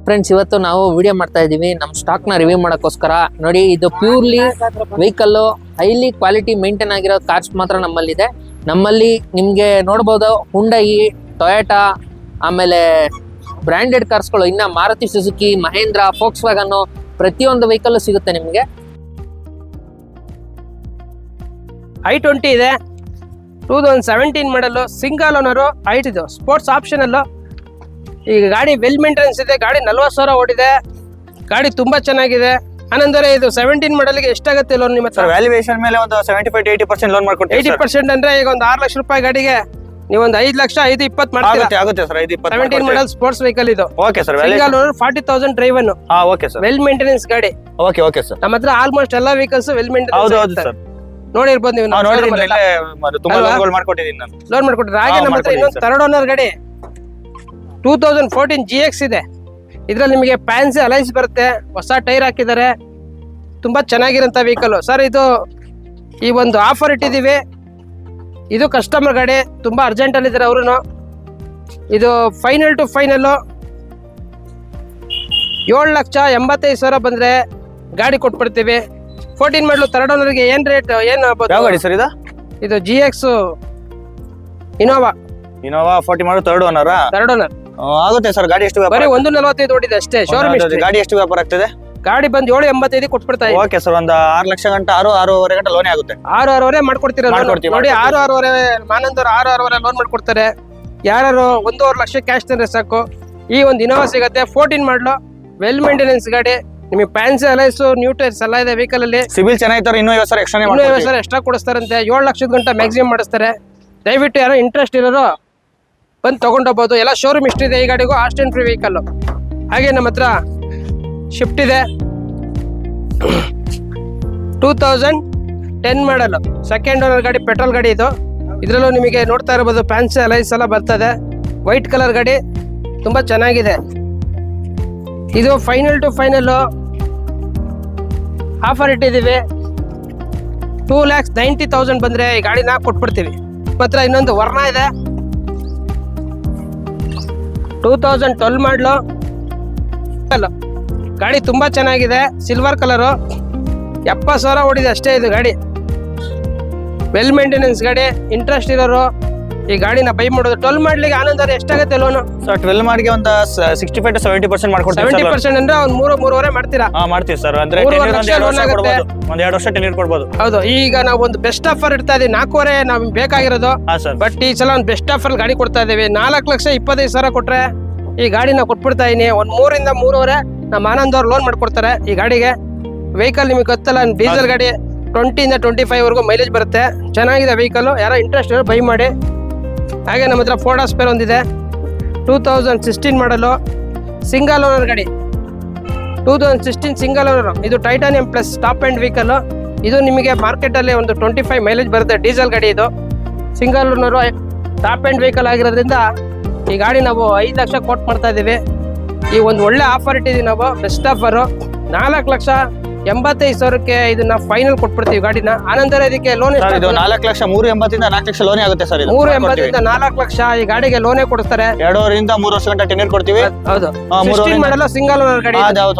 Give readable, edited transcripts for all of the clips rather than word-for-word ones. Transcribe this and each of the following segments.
Friends, ಇವತ್ತು ನಾವು video ಮಾಡ್ತಾ ಇದೀವಿ ನಮ್ಮ ಸ್ಟಾಕ್ ನ ರಿವ್ಯೂ ಮಾಡೋಕ್ಕೋಸ್ಕರ. ನೋಡಿ, ಇದು purely vehicle highly quality maintain ಆಗಿರೋ ಕಾರ್ಸ್ ಮಾತ್ರ ನಮ್ಮಲ್ಲಿದೆ. ನಮ್ಮಲ್ಲಿ ನಿಮ್ಗೆ ನೋಡ್ಬೋದು ಹುಂಡೈ, ಟೊಯೋಟಾ, ಆಮೇಲೆ ಬ್ರ್ಯಾಂಡೆಡ್ ಕಾರ್ಸ್ಗಳು, ಇನ್ನ Maruti Suzuki, Mahindra, Volkswagen ಪ್ರತಿಯೊಂದು ವೆಹಿಕಲ್ ಸಿಗುತ್ತೆ ನಿಮಗೆ. i20 ಇದೆ, 2017 ಮಾಡಲು, ಸಿಂಗಲ್ ಓನರು, ಹೈಟ್ ಇದು ಸ್ಪೋರ್ಟ್ಸ್ ಆಪ್ಷನ್ ಅಲ್ಲೂ. ಈಗ ಗಾಡಿ ವೆಲ್ ಮೇಂಟೆನೆನ್ಸ್ ಇದೆ, ಗಾಡಿ 40,000 ಓಡಿದೆ, ಗಾಡಿ ತುಂಬಾ ಚೆನ್ನಾಗಿದೆ. ಆನಂತರ ಇದು 17 ಮಾಡಲ್ಗೆ ಎಷ್ಟಾಗುತ್ತೆ ಲೋನ್ ನಿಮ್ಮ ಹತ್ರ? ವ್ಯಾಲ್ಯೂಯೇಷನ್ ಮೇಲೆ ಒಂದು 75-80% ಲೋನ್ ಮಾಡ್ಕೊಡ್ತೀವಿ. 80% ಅಂದ್ರೆ ಈಗ ಒಂದು 6 ಲಕ್ಷ ರೂಪಾಯಿ ಗಾಡಿಗೆ ನೀವು ಒಂದು 5 ಲಕ್ಷ 5-20 ಮಾಡ್ತೀರಾ? ಆಗುತ್ತೆ ಸರ್. 17 ಮಾಡಲ್ ಸ್ಪೋರ್ಟ್ಸ್ ವೆಹಿಕಲ್ ಇದು. Okay sir. Single owner, 40,000 driven. Okay sir. Well maintenance ಗಾಡಿ. Okay sir. ನಮ್ಮ ಹತ್ರ ಆಲ್ಮೋಸ್ಟ್ ಎಲ್ಲಾ ವೆಹಿಕಲ್ಸ್ ವೆಲ್ ಹೌದು ಮೇಂಟೆನೆನ್ಸ್ ಸರ್. ನೋಡಿರ್ಬೋದು ನೀವು. ತುಂಬಾ ಲೋನ್ ಮಾಡ್ಕೊಟ್ಟಿದ್ದೀನಿ ನಾನು. ಲೋನ್ ಮಾಡ್ಕೊಟ್ರೆ ಹಾಗೆ ನಮ್ಮ ಹತ್ರ ಇನ್ನೊಂದು ಥರ್ಡ್ ಓನರ್ ಗಾಡಿ 2014 GX ಇದೆ. ಇದ್ರಲ್ಲಿ ನಿಮಗೆ ಫ್ಯಾನ್ಸಿ ಅಲೈನ್ಸ್ ಬರುತ್ತೆ, ಹೊಸ ಟೈರ್ ಹಾಕಿದ್ದಾರೆ, ತುಂಬಾ ಚೆನ್ನಾಗಿರೋಂಥ ವೆಹಿಕಲ್ ಸರ್. ಇದು ಈ ಒಂದು ಆಫರ್ ಇಟ್ಟಿದ್ದೀವಿ. ಇದು ಕಸ್ಟಮರ್ ಗಾಡಿ, ತುಂಬಾ ಅರ್ಜೆಂಟ್ ಅಲ್ಲಿ ಇದ್ದಾರೆ ಅವರು. ಇದು ಫೈನಲ್ ಟು ಫೈನಲ್ 7,85,000 ಬಂದ್ರೆ ಗಾಡಿ ಕೊಟ್ಬಿಡ್ತೀವಿ. 14 ಮಾಡಲು ಥರ್ಡ್ ಓನರ್ಗೆ ಏನ್ ರೇಟ್ ಏನು ಗಾಡಿ ಸರ್? ಇದು GX ಇನೋವಾ 40 ಮಾಡಲು ಥರ್ಡ್ ಓನರ್. ಆಗುತ್ತೆ ಸರ್. ಗಾಡಿ ಎಷ್ಟು ಬರೀ 145 ಓಡಿದೆ ಅಷ್ಟೇ. ಶೋರೂಮ್ ಗಾಡಿ ಎಷ್ಟು ವ್ಯಾಪಾರ ಆಗ್ತದೆ? ಗಾಡಿ ಬಂದು 785 ಕೊಟ್ಬಿಡ್ತಾ ಇದೆ. Okay sir. ಒಂದು 6 ಲಕ್ಷ ಗಂಟ 6-6.5 ಗಂಟೆ ಲೋನ್ ಆಗುತ್ತೆ. 6-6.5 ಮಾಡ್ಕೊಡ್ತೀರಾ? ನೋಡಿ, 6-6.5 ಮಾನಂದವ್ರು 6-6.5 ಲೋನ್ ಮಾಡ್ಕೊಡ್ತಾರೆ. ಯಾರು 1.5 ಲಕ್ಷ ಕ್ಯಾಶ್ ತಂದ್ರೆ ಸಾಕು, ಈ ಒಂದು ಇನೋವಾ ಸಿಗುತ್ತೆ. 14 ಮಾಡಲು, ವೆಲ್ ಮೇಂಟೆನೆನ್ಸ್ ಗಾಡಿ, ನಿಮಗೆ ಫ್ಯಾನ್ಸಿ ಅಲೈಸ್, ನ್ಯೂ ಟೈರ್ಸ್ ಎಲ್ಲ ಇದೆ ವೆಹಿಕಲ್ ಅಲ್ಲಿ. ಸಿಬಿಲ್ ಚೆನ್ನಾಗಿತ್ತು, ಇನ್ನೂ 50,000 ಎಕ್ಸ್ಟ್ರಾ ಕೊಡಿಸ್ತಾರಂತೆ. 7 ಲಕ್ಷದ ಗಂಟ ಮ್ಯಾಕ್ಸಿಮಮ್ ಮಾಡಿಸ್ತಾರೆ. ದಯವಿಟ್ಟು ಯಾರೋ ಇಂಟ್ರೆಸ್ಟ್ ಇರೋರು ಬಂದು ತಗೊಂಡೋಗ್ಬೋದು. ಎಲ್ಲ ಶೋರೂಮ್ ಇಷ್ಟ ಇದೆ ಈ ಗಾಡಿಗೂ. Aston free vehicle. ಹಾಗೆ ನಮ್ಮ ಹತ್ರ ಶಿಫ್ಟ್ ಇದೆ, 2010 ಮಾಡಲು, ಸೆಕೆಂಡ್ ಓನರ್ ಗಾಡಿ, ಪೆಟ್ರೋಲ್ ಗಾಡಿ ಇದು. ಇದರಲ್ಲೂ ನಿಮಗೆ ನೋಡ್ತಾ ಇರಬಹುದು ಫ್ಯಾನ್ಸಿ ಅಲೈಸ್ ಎಲ್ಲ ಬರ್ತದೆ. ವೈಟ್ ಕಲರ್ ಗಾಡಿ, ತುಂಬಾ ಚೆನ್ನಾಗಿದೆ. ಇದು ಫೈನಲ್ ಟು ಫೈನಲ್ ಆಫರ್ ಇಟ್ಟಿದ್ದೀವಿ. 2,90,000 ಬಂದ್ರೆ ಈ ಗಾಡಿನ ಕೊಟ್ಬಿಡ್ತೀವಿ. ಮಾತ್ರ ಇನ್ನೊಂದು ವರ್ಣ ಇದೆ, 2012 ಮಾಡಲು, ಗಾಡಿ ತುಂಬಾ ಚೆನ್ನಾಗಿದೆ, ಸಿಲ್ವರ್ ಕಲರು, 70,000 ಓಡಿದೆ ಅಷ್ಟೇ. ಇದು ಗಾಡಿ ವೆಲ್ ಮೇಂಟೆನೆನ್ಸ್ ಗಾಡಿ. ಇಂಟ್ರೆಸ್ಟ್ ಇರೋರು ಈ ಗಾಡಿನ ಬೈ ಮಾಡೋದು. 12 ಮಾಡ್ಲಿಕ್ಕೆ ಆನಂದರ ಎಷ್ಟಾಗುತ್ತೆ ಲೋನು? ಸರ್ 12 ಮಾಡಿಗೆ ಒಂದು 65-70% ಮಾಡ್ಕೊಡ್ತೀವಿ. 70% ಅಂದ್ರೆ ಒಂದು 3-3.5 ಮಾಡ್ತೀರಾ? ಮಾಡ್ತೀವಿ ಸರ್. ಅಂದ್ರೆ 2 ವರ್ಷ ಟೆನ್ಯೂರ್ ಕೊಡ್ಬೋದು. ಹೌದು. ಈಗ ನಾವು ಒಂದು ಬೆಸ್ಟ್ ಆಫರ್ ಇಡ್ತಾ ಇದೀವಿ. 4.5 ನಮ್ಗೆ ಬೇಕಾಗಿರೋದು. ಬಟ್ ಈ ಸಲ ಒಂದು ಬೆಸ್ಟ್ ಆಫರ್ ಗಾಡಿ ಕೊಡ್ತಾ ಇದೀವಿ. 4,25,000 ಕೊಟ್ರೆ ಈ ಗಾಡಿನ ಕೊಟ್ಬಿಡ್ತಾ ಇದೀನಿ. ಒಂದು 3-3.5 ನಮ್ಮ ಆನಂದ್ ಅವ್ರು ಲೋನ್ ಮಾಡ್ಕೊಡ್ತಾರೆ ಈ ಗಾಡಿಗೆ. ವೆಹಿಕಲ್ ನಿಮಗೆ ಗೊತ್ತಲ್ಲ, ಡೀಸೆಲ್ ಗಾಡಿ 20-25 ವರೆಗೂ ಮೈಲೇಜ್ ಬರುತ್ತೆ. ಚೆನ್ನಾಗಿದೆ ವೆಹಿಕಲ್. ಯಾರೋ ಇಂಟ್ರೆಸ್ಟ್ ಇರೋ ಬೈ ಮಾಡಿ. ಹಾಗೆ ನಮ್ಮ ಹತ್ರ ಫೋರ್ಡ್ ಸ್ಪೇರ್ ಒಂದಿದೆ, 2016 ಮಾಡಲು, ಸಿಂಗಲ್ ಓನರ್ ಗಾಡಿ, 2016 ಸಿಂಗಲ್ ಓನರ್. ಇದು titanium plus top end vehicle. ಇದು ನಿಮಗೆ ಮಾರ್ಕೆಟಲ್ಲಿ ಒಂದು 25 ಮೈಲೇಜ್ ಬರುತ್ತೆ. ಡೀಸೆಲ್ ಗಾಡಿ ಇದು. Single owner, top end vehicle ಆಗಿರೋದ್ರಿಂದ ಈ ಗಾಡಿ ನಾವು 5 ಲಕ್ಷ ಕೋಟ್ ಮಾಡ್ತಾ ಇದ್ದೀವಿ. ಈ ಒಂದು ಒಳ್ಳೆ ಆಫರ್ ಇಟ್ಟಿದ್ದೀವಿ ನಾವು, ಬೆಸ್ಟ್ ಆಫರು. 4,85,000ಕ್ಕೆ ಇದನ್ನ ಫೈನಲ್ ಕೊಟ್ಬಿಡ್ತೀವಿ ಗಾಡಿನ. ಆನಂತರ ಇದಕ್ಕೆ ಲೋನ್ 4 ಲಕ್ಷ 380 4 ಲಕ್ಷ ಲೋನ್ ಆಗುತ್ತೆ ಸರ್. 380 4 ಲಕ್ಷ ಈ ಗಾಡಿಗೆ ಲೋನೇ ಕೊಡ್ತಾರೆ. 2-3 ವರ್ಷ ಗಂಟೆ ಟೆನ್ಯೂರ್ ಕೊಡ್ತೀವಿ. ಹೌದು. 16 ಮಾಡಲ್ಲ, ಸಿಂಗಲ್ ಓನರ್ ಗಾಡಿ,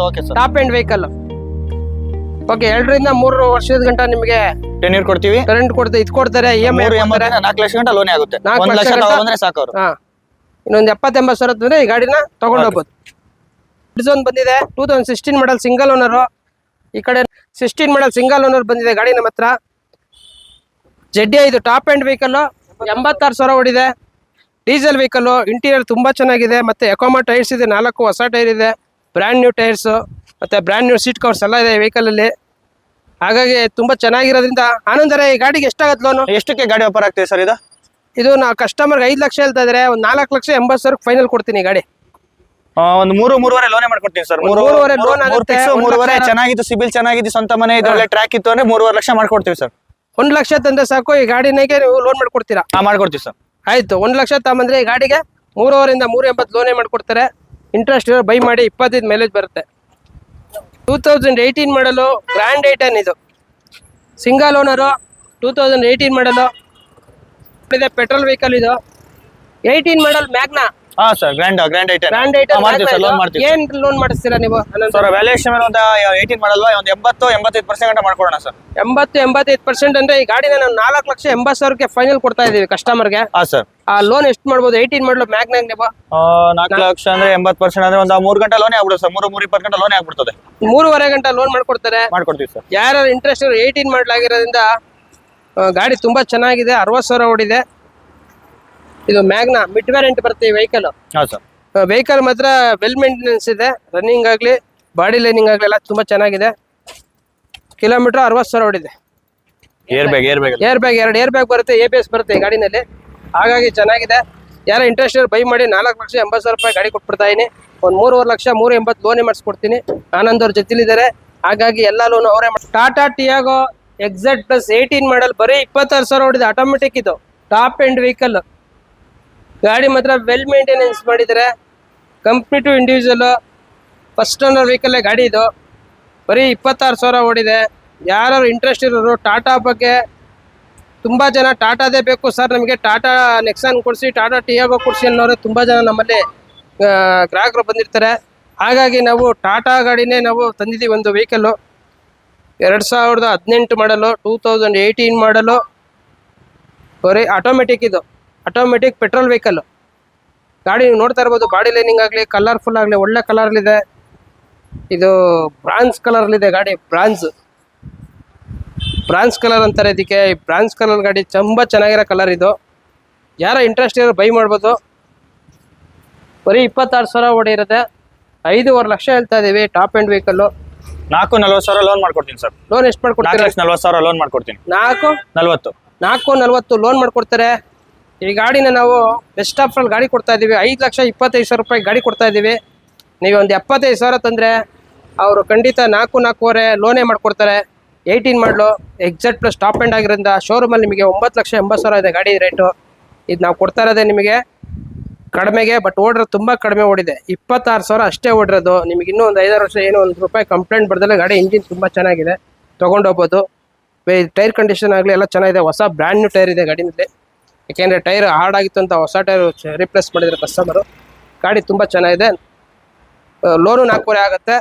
ಟಾಪ್ ಎಂಡ್ ವೆಹಿಕಲ್. ಓಕೆ, 2-3 ವರ್ಷದ ಗಂಟ ನಿಮಗೆ ಟೆನ್ಯೂರ್ ಕೊಡ್ತೀವಿ. ಕರೆಂಟ್ ಕೊಡ್ತಾರೆ, ಇದು ಕೊಡ್ತಾರೆ. EMI 4 ಲಕ್ಷ ಗಂಟ ಲೋನ್ ಆಗುತ್ತೆ. 1 ಲಕ್ಷ ತಗೊಂಡ್ರೆ ಸಾಕು ಅವರು. ಇನ್ನೊಂದು 70-80,000 ತಂದ್ರೆ ಈ ಗಾಡಿನ ತಗೊಂಡು ಹೋಗ್ಬೋದು. ಬಂದಿದೆ 2016 ಮಾಡಲ್, ಸಿಂಗಲ್ ಓನರ್. ಈ ಕಡೆ 16 ಮಾಡಲ್ ಸಿಂಗಲ್ ಓನರ್ ಬಂದಿದೆ ಗಾಡಿ ನಮ್ಮ ಹತ್ರ. ZDI ಇದು ಟಾಪ್ ಎಂಡ್ ವೆಹಿಕಲ್, 86,000 ಓಡಿದೆ. Diesel vehicle. ಇಂಟೀರಿಯರ್ ತುಂಬಾ ಚೆನ್ನಾಗಿದೆ. ಮತ್ತೆ ಎಕೋಮಾ ಟೈರ್ಸ್ ಇದೆ, 4 ಹೊಸ ಟೈರ್ ಇದೆ, ಬ್ರ್ಯಾಂಡ್ ನ್ಯೂ ಟೈರ್ಸ್, ಮತ್ತೆ ಬ್ರ್ಯಾಂಡ್ ನ್ಯೂ ಸೀಟ್ ಕವರ್ಸ್ ಎಲ್ಲ ಇದೆ ವೆಹಿಕಲ್ ಅಲ್ಲಿ. ಹಾಗಾಗಿ ತುಂಬಾ ಚೆನ್ನಾಗಿರೋದ್ರಿಂದ. ಆನಂತರ ಈ ಗಾಡಿಗೆ ಎಷ್ಟಾಗತ್ತೆ ಲೋನು? ಎಷ್ಟಕ್ಕೆ ಗಾಡಿ ವ್ಯಾಪಾರ ಆಗ್ತದೆ ಸರ್ ಇದು? ಇದು ನಾವು ಕಸ್ಟಮರ್ಗೆ 5 ಲಕ್ಷ ಹೇಳ್ತಾ ಇದ್ರೆ, ಒಂದು 4,80,000 ಫೈನಲ್ ಕೊಡ್ತೀನಿ ಗಾಡಿ. ಒಂದು 3-3.5 ಲೋನ್ ಮಾಡ್ಕೊಡ್ತೀನಿ ಸರ್. 3.5 ಲೋನ್ ಆಗುತ್ತೆ. 3.5 ಚೆನ್ನಾಗಿತ್ತು, ಸಿಬಿಲ್ ಚೆನ್ನಾಗಿದ್ದು, ಸ್ವಂತ ಮನೆ ಇದ್ರಲ್ಲೇ ಟ್ರ್ಯಾಕ್ ಇತ್ತು ಅಂದ್ರೆ 3.5 ಲಕ್ಷ ಮಾಡ್ಕೊಡ್ತೀವಿ ಸರ್. 1 ಲಕ್ಷ ತಂದ್ರೆ ಸಾಕು, ಈ ಗಾಡಿನಾಗೆ ನೀವು ಲೋನ್ ಮಾಡ್ಕೊಡ್ತೀರಾ? ಮಾಡ್ಕೊಡ್ತೀವಿ ಸರ್. ಆಯ್ತು. 1 ಲಕ್ಷ ತಗೊಂಡ್ರೆ ಈ ಗಾಡಿಗೆ 3.5-3.80 ಲೋನೇ ಮಾಡ್ಕೊಡ್ತಾರೆ. ಇಂಟ್ರೆಸ್ಟ್ ಇರೋ ಬೈ ಮಾಡಿ. 25 ಮೈಲೇಜ್ ಬರುತ್ತೆ. 2018 ಮಾಡಲು, ಗ್ರ್ಯಾಂಡ್ ಐಟನ್ ಇದು, ಸಿಂಗಲ್ ಓನರು, 2018 ಮಾಡಲು. ಪೆಟ್ರೋಲ್ ವೆಹಿಕಲ್ ಇದು. 18 ಮಾಡಲ್ ಮ್ಯಾಗ್ನಾ, ಹಾ sir grand item brand item ಮಾಡ್ತೀವಿ ಸರ್, ಲೋನ್ ಮಾಡ್ತೀವಿ ಏನ್ ಲೋನ್ ಮಾಡಿಸ್ತೀರಾ ನೀವು? ಸರ್ ವ್ಯಾಲ್ಯೂಯೇಷನ್ ಮೇಲೆ ಒಂದು 18 ಮಾಡಲ್ವಾ ಒಂದು 80-85% ಗಂಟೆ ಮಾಡ್ಕೊಡೋಣ ಸರ್. 80-85% ಅಂದ್ರೆ ಈ ಗಾಡಿನ ನಾವು 4,80,000ಕ್ಕೆ ಫೈನಲ್ ಕೊಡ್ತಾ ಇದೀವಿ ಕಸ್ಟಮರ್ಗೆ. ಹಾ ಸರ್. ಆ ಲೋನ್ ಎಷ್ಟು ಮಾಡ್ಬೋದು? 18 ಮಾಡಲು ಮ್ಯಾಗ್ನಾಗ್ ನೀವು 4 ಲಕ್ಷ ಅಂದ್ರೆ 80% ಅಂದ್ರೆ ಒಂದು 3 ಗಂಟೆ ಲೋನೇ ಆಗ್ಬಿಡುತ್ತೆ ಸರ್. 3-20 ಗಂಟೆ ಲೋನೇ ಆಗ್ಬಿಡ್ತದೆ. 3.5 ಗಂಟೆ ಲೋನ್ ಮಾಡ್ಕೊಡ್ತಾರೆ. ಮಾಡ್ಕೊಡ್ತೀವಿ ಸರ್. ಯಾರು ಇಂಟ್ರೆಸ್ಟ್ 18 ಮಾಡಲಾಗಿರೋದ್ರಿಂದ ಗಾಡಿ ತುಂಬಾ ಚೆನ್ನಾಗಿದೆ. 60,000 ಓಡಿದೆ. ಇದು ಮ್ಯಾಗ್ನಾ ಮಿಡ್ ವೇರಿಯಂಟ್ ಬರುತ್ತೆ ಈ ವೆಹಿಕಲ್. ಹಾ ಸರ್. ವೆಹಿಕಲ್ ಮಾತ್ರ ವೆಲ್ ಮೇಂಟೆನೆನ್ಸ್ ಇದೆ. ರನ್ನಿಂಗ್ ಆಗ್ಲಿ ಬಾಡಿ ಲೈನಿಂಗ್ ಆಗ್ಲಿ ಎಲ್ಲ ತುಂಬಾ ಚೆನ್ನಾಗಿದೆ. ಕಿಲೋಮೀಟರ್ 60,000 ಓಡಿದೆ. ಏರ್ ಬ್ಯಾಗ್ 2 ಏರ್ ಬ್ಯಾಗ್ ಬರುತ್ತೆ, ABS ಬರುತ್ತೆ ಈ ಗಾಡಿನಲ್ಲಿ. ಹಾಗಾಗಿ ಚೆನ್ನಾಗಿದೆ. ಯಾರೋ ಇಂಟ್ರೆಸ್ಟ್ ಬೈ ಮಾಡಿ 4,80,000 ರೂಪಾಯಿ ಗಾಡಿ ಕೊಟ್ಬಿಡ್ತಾ ಇದೀನಿ. ಒಂದು 3.5 ಲಕ್ಷ 380 ಲೋನೇ ಮಾಡಿಸ್ಕೊಡ್ತೀನಿ. ಆನಂದ್ ಅವ್ರ ಜೊತೆಲಿದ್ದಾರೆ. ಹಾಗಾಗಿ ಎಲ್ಲ ಲೋನ್ ಅವರೇ ಟಾಟಾ ಟಿಯಾಗೋ XZ ಪ್ಲಸ್ 18 ಮಾಡಲ್ ಬರೀ 26,000 ಓಡಿದೆ. ಆಟೋಮೆಟಿಕ್ ಇದು ಟಾಪ್ ಎಂಡ್ ವೆಹಿಕಲ್. ಗಾಡಿ ಮಾತ್ರ ವೆಲ್ ಮೇಂಟೆನೆನ್ಸ್ ಮಾಡಿದ್ದಾರೆ. Complete individual first owner vehicle ಗಾಡಿ ಇದು. ಬರೀ 26,000 ಓಡಿದೆ. ಯಾರು ಇಂಟ್ರೆಸ್ಟ್ ಇರೋರು ಟಾಟಾ ಬಗ್ಗೆ, ತುಂಬಾ ಜನ ಟಾಟಾದೇ ಬೇಕು ಸರ್ ನಮಗೆ, ಟಾಟಾ ನೆಕ್ಸಾನ್ ಕೊಡಿಸಿ, ಟಾಟಾ ಟಿಯಾಗೋ ಕೊಡಿಸಿ ಅನ್ನೋರು ತುಂಬಾ ಜನ ನಮ್ಮಲ್ಲಿ ಗ್ರಾಹಕರು ಬಂದಿರ್ತಾರೆ. ಹಾಗಾಗಿ ನಾವು ಟಾಟಾ ಗಾಡಿನೇ ನಾವು ತಂದಿದ್ದೀವಿ ಒಂದು ವೆಹಿಕಲ್ಲು. 2018 ಮಾಡಲು, 2018 ಮಾಡಲು, ಬರೀ ಆಟೋಮೆಟಿಕ್ ಇದು. ಆಟೋಮೆಟಿಕ್ ಪೆಟ್ರೋಲ್ ವೆಹಿಕಲ್ ಗಾಡಿ ನೀವು ನೋಡ್ತಾ ಇರ್ಬೋದು. ಬಾಡಿ ಲೈನಿಂಗ್ ಆಗಲಿ ಕಲರ್ಫುಲ್ ಆಗಲಿ ಒಳ್ಳೆ ಕಲರ್ಲಿದೆ. ಇದು ಬ್ರಾನ್ಸ್ ಕಲರ್ಲಿದೆ ಗಾಡಿ. ಬ್ರಾನ್ಸ್ ಕಲರ್ ಅಂತಾರೆ ಇದಕ್ಕೆ. ಬ್ರಾನ್ಸ್ ಕಲರ್ ಗಾಡಿ ತುಂಬ ಚೆನ್ನಾಗಿರೋ ಕಲರ್ ಇದು. ಯಾರೋ ಇಂಟ್ರೆಸ್ಟ್ ಇರೋ ಬೈ ಮಾಡ್ಬೋದು. ಬರೀ 26,000 ಓಡಿರುತ್ತೆ. 5.5 ಲಕ್ಷ ಹೇಳ್ತಾ ಇದೀವಿ. Top end vehicle. 4,40,000 ಲೋನ್ ಮಾಡ್ಕೊಡ್ತೀನಿ ಸರ್. ಲೋನ್ ಎಷ್ಟು ಮಾಡ್ಕೊಡ್ತೀರಾ? 4,40,000 ಲೋನ್ ಮಾಡ್ಕೊಡ್ತೀನಿ. 4,40,000 ಲೋನ್ ಮಾಡ್ಕೊಡ್ತಾರೆ. ಈ ಗಾಡಿನ ನಾವು ಬೆಸ್ಟ್ ಆಫರ್ ಗಾಡಿ ಕೊಡ್ತಾ ಇದೀವಿ. 5,25,000 ರೂಪಾಯಿ ಗಾಡಿ ಕೊಡ್ತಾ ಇದೀವಿ. ನೀವು ಒಂದು 75,000 ತಂದ್ರೆ ಅವರು ಖಂಡಿತ 4-4.5 ಲೋನೇ ಮಾಡ್ಕೊಡ್ತಾರೆ. 18 ಮಾಡಲು XZ ಪ್ಲಸ್ ಟಾಪ್ ಎಂಡ್ ಆಗಿರೋದ್ರಿಂದ ಶೋರೂಮಲ್ಲಿ ನಿಮಗೆ 9,80,000 ಇದೆ ಗಾಡಿ ರೇಟು. ಇದು ನಾವು ಕೊಡ್ತಾ ಇರೋದೇ ನಿಮಗೆ ಕಡಿಮೆಗೆ. ಬಟ್ ಓಡಿರೋದು ತುಂಬ ಕಡಿಮೆ ಓಡಿದೆ. 26,000 ಅಷ್ಟೇ ಓಡಿರೋದು. ನಿಮಗೆ ಇನ್ನೂ ಒಂದು 5-6 ವರ್ಷ ಏನೋ ₹1 ಕಂಪ್ಲೇಂಟ್ ಬರ್ದಲ್ಲ. ಗಾಡಿ ಇಂಜಿನ್ ತುಂಬ ಚೆನ್ನಾಗಿದೆ, ತೊಗೊಂಡೋಗ್ಬೋದು. ಟೈರ್ ಕಂಡೀಷನ್ ಆಗಲಿ ಎಲ್ಲ ಚೆನ್ನಾಗಿದೆ. ಹೊಸ ಬ್ರ್ಯಾಂಡ್ ನ್ಯೂ ಟೈರ್ ಇದೆ ಗಾಡಿನಲ್ಲಿ. ಯಾಕೆಂದರೆ ಟೈರ್ ಹಾರ್ಡ್ ಆಗಿತ್ತು ಅಂತ ಹೊಸ ಟೈರ್ ರಿಪ್ಲೇಸ್ ಮಾಡಿದ್ರು ಕಸ್ಟಮರು. ಗಾಡಿ ತುಂಬ ಚೆನ್ನಾಗಿದೆ. ಲೋನು 4.5 ಆಗುತ್ತೆ.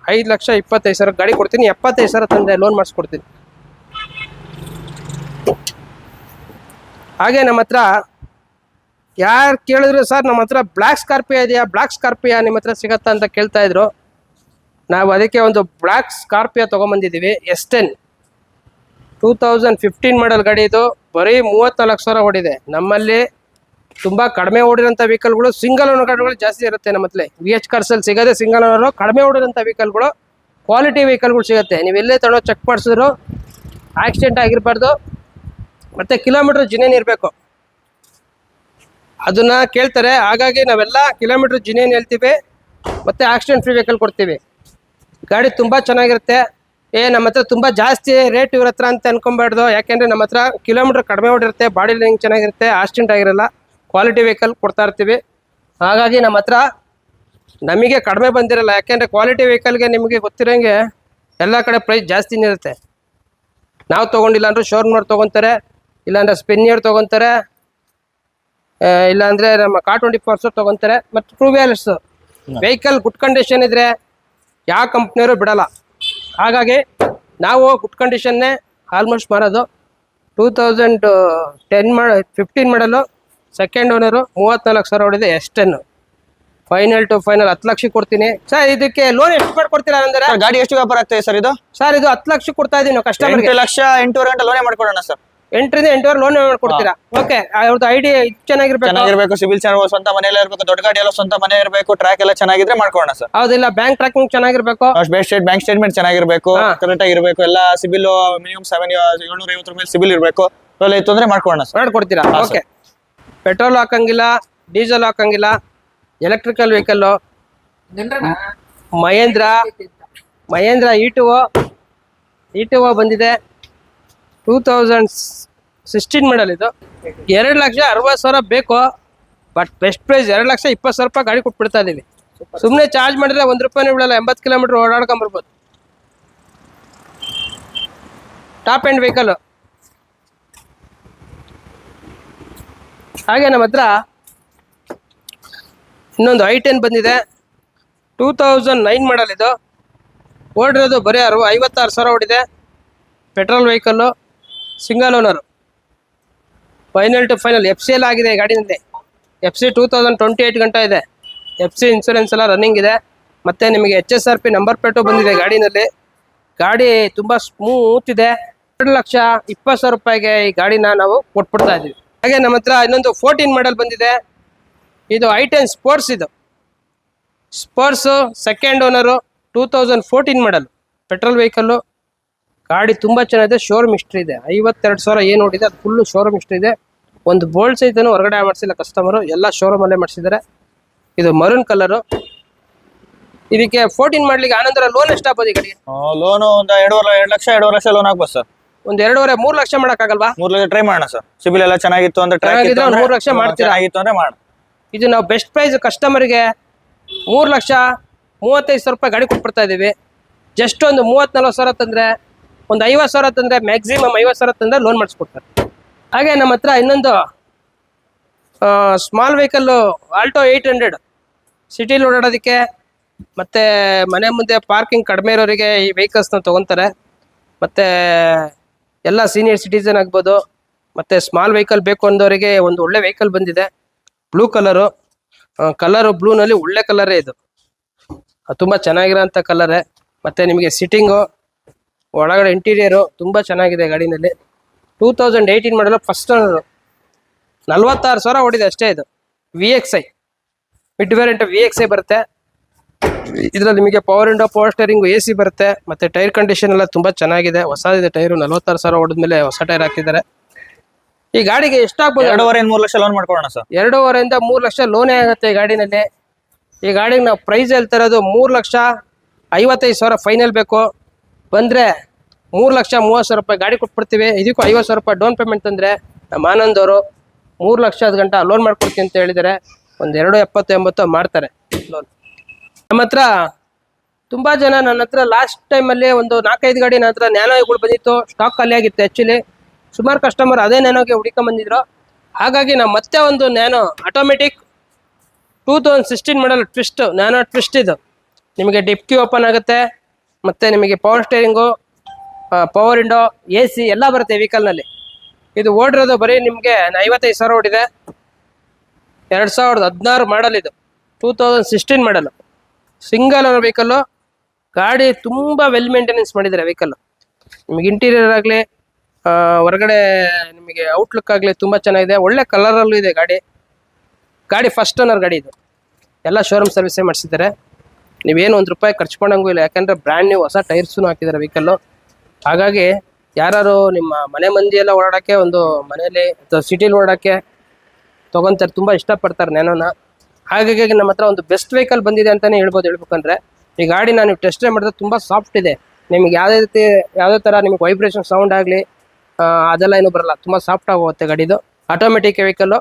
5,25,000 ಗಾಡಿ ಕೊಡ್ತೀನಿ. 75,000 ತಂದೆ ಲೋನ್ ಮಾಡಿಸ್ಕೊಡ್ತೀನಿ. ಹಾಗೆ ನಮ್ಮ ಹತ್ರ ಯಾರು ಕೇಳಿದ್ರು ಸರ್ ನಮ್ಮ ಹತ್ರ ಬ್ಲ್ಯಾಕ್ ಸ್ಕಾರ್ಪಿಯೋ ಇದೆಯಾ, ಬ್ಲ್ಯಾಕ್ ಸ್ಕಾರ್ಪಿಯೋ ನಿಮ್ಮ ಹತ್ರ ಸಿಗತ್ತಾ ಅಂತ ಕೇಳ್ತಾ ಇದ್ರು. ನಾವು ಅದಕ್ಕೆ ಒಂದು ಬ್ಲ್ಯಾಕ್ ಸ್ಕಾರ್ಪಿಯೋ ತೊಗೊಂಬಂದಿದ್ದೀವಿ. S10 2015 ಮಾಡಲ್ ಗಾಡಿ ಇದು. ಬರೀ 34,000 ಓಡಿದೆ. ನಮ್ಮಲ್ಲಿ ತುಂಬ ಕಡಿಮೆ ಓಡಿರೋಂಥ ವೆಹಿಕಲ್ಗಳು ಸಿಂಗಲ್ ಓನರ್ ಗಾಡಿಗಳು ಜಾಸ್ತಿ ಇರುತ್ತೆ ನಮ್ಮ ಹತ್ರ. VH ಕಾರ್ಸಲ್ಲಿ ಸಿಗೋದೇ ಸಿಂಗಲ್ ಓನರು. ಕಡಿಮೆ ಓಡಿರೋಂಥ ವೆಹಿಕಲ್ಗಳು, ಕ್ವಾಲಿಟಿ ವೆಹಿಕಲ್ಗಳು ಸಿಗುತ್ತೆ. ನೀವು ಎಲ್ಲೇ ತಗೊಂಡು ಚೆಕ್ ಮಾಡಿಸಿದ್ರು ಆಕ್ಸಿಡೆಂಟ್ ಆಗಿರಬಾರ್ದು. ಮತ್ತು ಕಿಲೋಮೀಟ್ರ್ ಜಿನೇನ್ ಇರಬೇಕು, ಅದನ್ನ ಕೇಳ್ತಾರೆ. ಹಾಗಾಗಿ ನಾವೆಲ್ಲ ಕಿಲೋಮೀಟ್ರ್ ಜಿನೇನ್ ಹೇಳ್ತೀವಿ. ಮತ್ತು ಆಕ್ಸಿಡೆಂಟ್ ಫ್ರೀ ವೆಹಿಕಲ್ ಕೊಡ್ತೀವಿ. ಗಾಡಿ ತುಂಬ ಚೆನ್ನಾಗಿರುತ್ತೆ. ನಮ್ಮ ಹತ್ರ ತುಂಬ ಜಾಸ್ತಿ ರೇಟ್ ಇವ್ರ ಹತ್ರ ಅಂತ ಅನ್ಕೊಬಾರ್ದು. ಯಾಕೆಂದರೆ ನಮ್ಮ ಹತ್ರ ಕಿಲೋಮೀಟ್ರ್ ಕಡಿಮೆ ಓಡಿರುತ್ತೆ, ಬಾಡಿ ಲೈನಿಂಗ್ ಚೆನ್ನಾಗಿರುತ್ತೆ, ಆಕ್ಸಿಡೆಂಟ್ ಆಗಿರಲ್ಲ, ಕ್ವಾಲಿಟಿ ವೆಹಿಕಲ್ ಕೊಡ್ತಾ ಇರ್ತೀವಿ. ಹಾಗಾಗಿ ನಮ್ಮ ಹತ್ರ ನಮಗೆ ಕಡಿಮೆ ಬಂದಿರಲ್ಲ. ಯಾಕೆಂದರೆ ಕ್ವಾಲಿಟಿ ವೆಹಿಕಲ್ಗೆ ನಿಮಗೆ ಗೊತ್ತಿರೋಂಗೆ ಎಲ್ಲ ಕಡೆ ಪ್ರೈಸ್ ಜಾಸ್ತಿನೇ ಇರುತ್ತೆ. ನಾವು ತೊಗೊಂಡಿಲ್ಲ ಅಂದರೂ ಶೋರೂಮ್ನವ್ರು ತೊಗೊತಾರೆ, ಇಲ್ಲಾಂದರೆ ಸ್ಪೆನ್ನಿಯವ್ರು ತೊಗೊತಾರೆ, ಇಲ್ಲಾಂದರೆ ನಮ್ಮ Car24 ತೊಗೊತಾರೆ. ಮತ್ತು true values vehicle good condition ಇದ್ದರೆ ಯಾವ ಕಂಪ್ನಿಯವರು ಬಿಡಲ್ಲ. ಹಾಗಾಗಿ ನಾವು ಗುಡ್ ಕಂಡೀಷನ್ನೇ ಆಲ್ಮೋಸ್ಟ್ ಮಾರೋದು. 2015 ಮಾಡಲು, ಸೆಕೆಂಡ್ ಓನರು, 34,000 ಓಡಿದೆ. S10 ಫೈನಲ್ ಟು ಫೈನಲ್ 10 ಲಕ್ಷಕ್ಕೆ ಕೊಡ್ತೀನಿ ಸರ್. ಇದಕ್ಕೆ ಲೋನ್ ಎಷ್ಟು ಮಾಡ್ಕೊಡ್ತೀರಾ ಅಂದ್ರೆ? ಗಾಡಿ ಎಷ್ಟು ವ್ಯಾಪಾರ ಆಗ್ತದೆ ಸರ್ ಇದು? ಸರ್ ಇದು 10 ಲಕ್ಷ ಕೊಡ್ತಾ ಇದೀವಿ ನಾವು ಕಸ್ಟಮರ್ಗೆ. 8 ಲಕ್ಷ 8.5 ಗಂಟೆ ಲೋನೇ ಮಾಡ್ಕೊಡೋಣ ಸರ್. 8ರಿಂದ 8 ಲೋನ್ ಮಾಡ್ಕೊಡ್ತೀರಾ? ಓಕೆ. ಅವ್ರದ್ದು ಐಡಿ ಚೆನ್ನಾಗಿರ್ಬೇಕು, ಸಿಬಿಲ್ ಚೆನ್ನಾಗಿ, ಸ್ವಂತ ಮನೆಯಲ್ಲ ಇರಬೇಕು, ದೊಡ್ಡ ಗಾಡಿ ಎಲ್ಲ ಸ್ವಂತ ಮನೆ ಇರಬೇಕು, ಟ್ರ್ಯಾಕ್ ಎಲ್ಲ ಚೆನ್ನಾಗಿದ್ರೆ ಮಾಡ್ಕೊಡೋಣ ಸರ್. ಹೌದಿಲ್ಲ, ಬ್ಯಾಂಕ್ ಟ್ರ್ಯಾಕಿಂಗ್ ಚೆನ್ನಾಗಿರ್ಬೇಕು, ಬ್ಯಾಂಕ್ ಸ್ಟೇಟ್ಮೆಂಟ್ ಚೆನ್ನಾಗಿರ್ಬೇಕು, ಕರೆಕ್ಟ್ ಆಗಿರ್ಬೇಕು, ಎಲ್ಲ ಸಿಬಿಲ್ ಮಿನಿಮಮ್ 750 ಮೇಲೆ ಸಿಬಿಲ್ ಇರಬೇಕು. ಎಲ್ಲ ಇತ್ತು ಅಂದ್ರೆ ಮಾಡ್ಕೊಡೋಣ ಸರ್. ಮಾಡ್ಕೊಡ್ತೀರಾ? ಓಕೆ. ಪೆಟ್ರೋಲ್ ಹಾಕಂಗಿಲ್ಲ, ಡೀಸೆಲ್ ಹಾಕಂಗಿಲ್ಲ, ಎಲೆಕ್ಟ್ರಿಕಲ್ ವೆಹಿಕಲ್. ಮಹೇಂದ್ರ E2 ಬಂದಿದೆ. 2016 ಮಾಡಲ್ ಇದು. 2,60,000 ಬೇಕು. ಬಟ್ ಬೆಸ್ಟ್ ಪ್ರೈಸ್ 2,20,000 ರೂಪಾಯಿ ಗಾಡಿ ಕೊಟ್ಬಿಡ್ತಾ ಇದೀವಿ. ಸುಮ್ಮನೆ ಚಾರ್ಜ್ ಮಾಡಿದ್ರೆ ₹1 ಬಿಡಲ್ಲ. 80 ಕಿಲೋಮೀಟರ್ ಓಡಾಡ್ಕೊಂಬರ್ಬೋದು. Top end vehicle. ಹಾಗೆ ನಮ್ಮ ಹತ್ರ ಇನ್ನೊಂದು i10 ಬಂದಿದೆ, 2009 ಮಾಡಲ್ ಇದು. ಓಡಿರೋದು ಬರೀ 56,000 ಓಡಿದೆ. Petrol vehicle, single owner, final to final FCL ಆಗಿದೆ ಈ ಗಾಡಿನಲ್ಲಿ. FC 2028 ಗಂಟ ಇದೆ. FC ಇನ್ಸೂರೆನ್ಸ್ ಎಲ್ಲ ರನ್ನಿಂಗ್ ಇದೆ. ಮತ್ತು ನಿಮಗೆ HSRP ನಂಬರ್ ಪ್ಲೇಟು ಬಂದಿದೆ ಗಾಡಿನಲ್ಲಿ. ಗಾಡಿ ತುಂಬ ಸ್ಮೂತ್ ಇದೆ. 2,20,000 ರೂಪಾಯಿಗೆ ಈ ಗಾಡಿನ ನಾವು ಕೊಟ್ಬಿಡ್ತಾ ಇದ್ದೀವಿ. ಹಾಗೆ ನಮ್ಮ ಹತ್ರ ಇನ್ನೊಂದು 14 ಮಾಡಲ್ ಬಂದಿದೆ. ಇದು i10 ಸ್ಪೋರ್ಟ್ಸ್. ಇದು ಸ್ಪೋರ್ಟ್ಸು, ಸೆಕೆಂಡ್ ಓನರು, 2014 ಮಾಡಲ್, ಪೆಟ್ರೋಲ್ ವೆಹಿಕಲ್ಲು. ಗಾಡಿ ತುಂಬ ಚೆನ್ನಾಗಿದೆ. ಶೋರೂಮ್ ಹಿಸ್ಟ್ರಿ ಇದೆ. 52,000 ಏನು ನೋಡಿದೆ ಅದು ಫುಲ್ಲು ಶೋರೂಮ್ ಹಿಸ್ಟ್ರಿ ಇದೆ. ಒಂದು ಬೋಲ್ಟ್ ಸಹಿತ ಹೊರಗಡೆ ಮಾಡಿಸಿಲ್ಲ ಕಸ್ಟಮರು, ಎಲ್ಲ ಶೋರೂಮಲ್ಲೇ ಮಾಡಿಸಿದ್ದಾರೆ. ಇದು ಮರೂನ್ ಕಲರು. ಇದಕ್ಕೆ 14 ಮಾಡ್ಲಿಕ್ಕೆ ಆನಂತರ ಲೋನ್ ಎಷ್ಟಾಗ್ಬೋದು ಈ ಗಾಡಿಗೆ? ಲೋನು ಒಂದು 2 ಲಕ್ಷ ಲೋನ್ ಆಗ್ಬೋದು ಸರ್. ಒಂದು 2.5-3 ಲಕ್ಷ ಮಾಡೋಕ್ಕಾಗಲ್ವಾ? 3 ಲಕ್ಷ ಟ್ರೈ ಮಾಡೋಣ ಸರ್. ಸಿಬಿಲ್ ಎಲ್ಲ ಚೆನ್ನಾಗಿತ್ತು ಅಂದ್ರೆ ಚೆನ್ನಾಗಿದ್ರೆ 3 ಲಕ್ಷ ಮಾಡ್ತೀರಾ? ಆಗಿತ್ತು ಅಂದ್ರೆ ಮಾಡೋಣ. ಇದು ನಾವು ಬೆಸ್ಟ್ ಪ್ರೈಸ್ ಕಸ್ಟಮರ್ಗೆ 3,35,000 ರೂಪಾಯಿ ಗಾಡಿ ಕೊಟ್ಬಿಡ್ತಾ ಇದ್ದೀವಿ. ಜಸ್ಟ್ ಒಂದು 30-40,000 ತಂದರೆ, ಒಂದು 50,000 ತಂದರೆ, ಮ್ಯಾಕ್ಸಿಮಮ್ 50,000 ತಂದರೆ ಲೋನ್ ಮಾಡಿಸ್ಕೊಡ್ತಾರೆ. ಹಾಗೆ ನಮ್ಮ ಹತ್ರ ಇನ್ನೊಂದು ಸ್ಮಾಲ್ ವೆಹಿಕಲ್ಲು ಆಲ್ಟೋ 800 ಸಿಟಿಲಿ ಓಡಾಡೋದಕ್ಕೆ ಮತ್ತು ಮನೆ ಮುಂದೆ ಪಾರ್ಕಿಂಗ್ ಕಡಿಮೆ ಇರೋರಿಗೆ ಈ ವೆಹಿಕಲ್ಸ್ನ ತೊಗೊತಾರೆ. ಮತ್ತು ಎಲ್ಲ ಸೀನಿಯರ್ ಸಿಟಿಸನ್ ಆಗ್ಬೋದು. ಮತ್ತು ಸ್ಮಾಲ್ ವೆಹಿಕಲ್ ಬೇಕು ಅಂದವರಿಗೆ ಒಂದು ಒಳ್ಳೆ ವೆಹಿಕಲ್ ಬಂದಿದೆ. ಬ್ಲೂ ಕಲರು ಬ್ಲೂನಲ್ಲಿ ಒಳ್ಳೆ ಕಲರೇ ಇದು. ತುಂಬ ಚೆನ್ನಾಗಿರೋಂಥ ಕಲರೇ. ಮತ್ತು ನಿಮಗೆ ಸಿಟ್ಟಿಂಗು, ಒಳಗಡೆ ಇಂಟೀರಿಯರು ತುಂಬ ಚೆನ್ನಾಗಿದೆ ಗಾಡಿನಲ್ಲಿ. 2018 ಮಾಡಲು ಫಸ್ಟ್ ಓನರು. 46,000 ಓಡಿದೆ ಅಷ್ಟೇ. ಇದು VXI ಮಿಡ್ ವೇರಿಯಂಟ್ VXI ಬರುತ್ತೆ. ಇದರಲ್ಲಿ ನಿಮಗೆ power window, power steering, AC ಬರುತ್ತೆ. ಮತ್ತು ಟೈರ್ ಕಂಡೀಷನ್ ಎಲ್ಲ ತುಂಬ ಚೆನ್ನಾಗಿದೆ. ಹೊಸದಿದೆ ಟೈರು. 46,000 ಓಡಿದ್ಮೇಲೆ ಹೊಸ ಟೈರ್ ಹಾಕಿದ್ದಾರೆ. ಈ ಗಾಡಿಗೆ ಎಷ್ಟಾಗ್ಬೋದು? 2.5-3 ಲಕ್ಷ ಲೋನ್ ಮಾಡ್ಕೊಳ್ಳೋಣ ಸರ್. 2.5-3 ಲಕ್ಷ ಲೋನೇ ಆಗುತ್ತೆ ಈ ಗಾಡಿನಲ್ಲಿ. ಈ ಗಾಡಿಗೆ ನಾವು ಪ್ರೈಸ್ ಹೇಳ್ತಾ ಇರೋದು 3,55,000 ಫೈನಲ್ ಬೇಕು. ಬಂದರೆ 3,30,000 ರೂಪಾಯಿ ಗಾಡಿ ಕೊಟ್ಬಿಡ್ತೀವಿ. ಇದಕ್ಕೂ 50,000 ರೂಪಾಯಿ ಡೌನ್ ಪೇಮೆಂಟ್ ತಂದರೆ ನಮ್ಮ ಆನಂದವರು 3 ಲಕ್ಷ ಗಂಟ ಲೋನ್ ಮಾಡ್ಕೊಡ್ತೀನಿ ಅಂತ ಹೇಳಿದ್ದಾರೆ. ಒಂದು 2.70-80 ಮಾಡ್ತಾರೆ ಲೋನ್. ನಮ್ಮ ಹತ್ರ ತುಂಬ ಜನ, ನನ್ನ ಹತ್ರ ಲಾಸ್ಟ್ ಟೈಮಲ್ಲಿ ಒಂದು 4-5 ಗಾಡಿ ನನ್ನ ಹತ್ರ ನ್ಯಾನೋಗಳು ಬಂದಿತ್ತು. ಸ್ಟಾಕ್ ಖಾಲಿ ಆಗಿತ್ತು. ಆ್ಯಕ್ಚುಲಿ ಸುಮಾರು ಕಸ್ಟಮರ್ ಅದೇ ನ್ಯಾನೋಗೆ ಹುಡ್ಕೊಂಬಂದಿದ್ರು. ಹಾಗಾಗಿ ನಾವು ಮತ್ತೆ ಒಂದು ನ್ಯಾನೋ ಆಟೋಮೆಟಿಕ್ 2016 ಮಾಡಲ್ ಟ್ವಿಸ್ಟ್, ನ್ಯಾನೋ ಟ್ವಿಸ್ಟ್. ಇದು ನಿಮಗೆ ಡಿಕ್ಕಿ ಓಪನ್ ಆಗುತ್ತೆ. ಮತ್ತು ನಿಮಗೆ power steering, power window, AC ಎಲ್ಲ ಬರುತ್ತೆ ವೆಹಿಕಲ್ನಲ್ಲಿ. ಇದು ಓಡಿರೋದು ಬರೀ ನಿಮಗೆ 55,000 ಓಡಿದೆ. 2016 ಮಾಡಲ್. ಇದು 2016 ಮಾಡಲು, ಸಿಂಗಲ್ ಓನರ್ ವೆಹಿಕಲ್ಲು. ಗಾಡಿ ತುಂಬ ವೆಲ್ ಮೇಂಟೆನೆನ್ಸ್ ಮಾಡಿದ್ದಾರೆ ವೆಹಿಕಲ್ಲು. ನಿಮಗೆ ಇಂಟೀರಿಯರ್ ಆಗಲಿ, ಹೊರಗಡೆ ನಿಮಗೆ ಔಟ್ಲುಕ್ ಆಗಲಿ ತುಂಬ ಚೆನ್ನಾಗಿದೆ. ಒಳ್ಳೆ ಕಲರಲ್ಲೂ ಇದೆ ಗಾಡಿ ಫಸ್ಟ್ ಓನರ್ ಗಾಡಿ. ಇದು ಎಲ್ಲ ಶೋರೂಮ್ ಸರ್ವಿಸೇ ಮಾಡಿಸಿದ್ದಾರೆ. ನೀವೇನು ₹1 ಖರ್ಚು ಮಾಡೋಂಗೂ ಇಲ್ಲ. ಯಾಕಂದರೆ ಬ್ರ್ಯಾಂಡ್ ನ್ಯೂ ಹೊಸ ಟೈರ್ಸೂ ಹಾಕಿದ್ದಾರೆ ವೆಹಿಕಲ್ಲು. ಹಾಗಾಗಿ ಯಾರು ನಿಮ್ಮ ಮನೆ ಮಂದಿ ಎಲ್ಲ ಓಡಾಡೋಕ್ಕೆ, ಒಂದು ಮನೆಯಲ್ಲಿ ಅಥವಾ ಸಿಟಿಲಿ ಓಡೋಕ್ಕೆ ತೊಗೊತಾರೆ, ತುಂಬ ಇಷ್ಟಪಡ್ತಾರೆ ನ್ಯಾನೋನ. ಹಾಗಾಗಿ ನಮ್ಮ ಹತ್ರ ಒಂದು ಬೆಸ್ಟ್ ವೆಹಿಕಲ್ ಬಂದಿದೆ ಅಂತಲೇ ಹೇಳ್ಬೋದು. ಹೇಳ್ಬೇಕಂದ್ರೆ ಈ ಗಾಡಿನ ನೀವು ಟೆಸ್ಟ್ ಡ್ರೈವ್ ಮಾಡಿದ್ರೆ ತುಂಬ ಸಾಫ್ಟ್ ಇದೆ. ನಿಮಗೆ ಯಾವುದೇ ಥರ ನಿಮಗೆ ವೈಬ್ರೇಷನ್ ಸೌಂಡ್ ಆಗಲಿ ಅದೆಲ್ಲ ಏನೂ ಬರಲ್ಲ. ತುಂಬ ಸಾಫ್ಟಾಗಿ ಹೋಗುತ್ತೆ ಗಾಡಿದು. ಆಟೋಮೆಟಿಕ್ ವೆಹಿಕಲ್ಲು,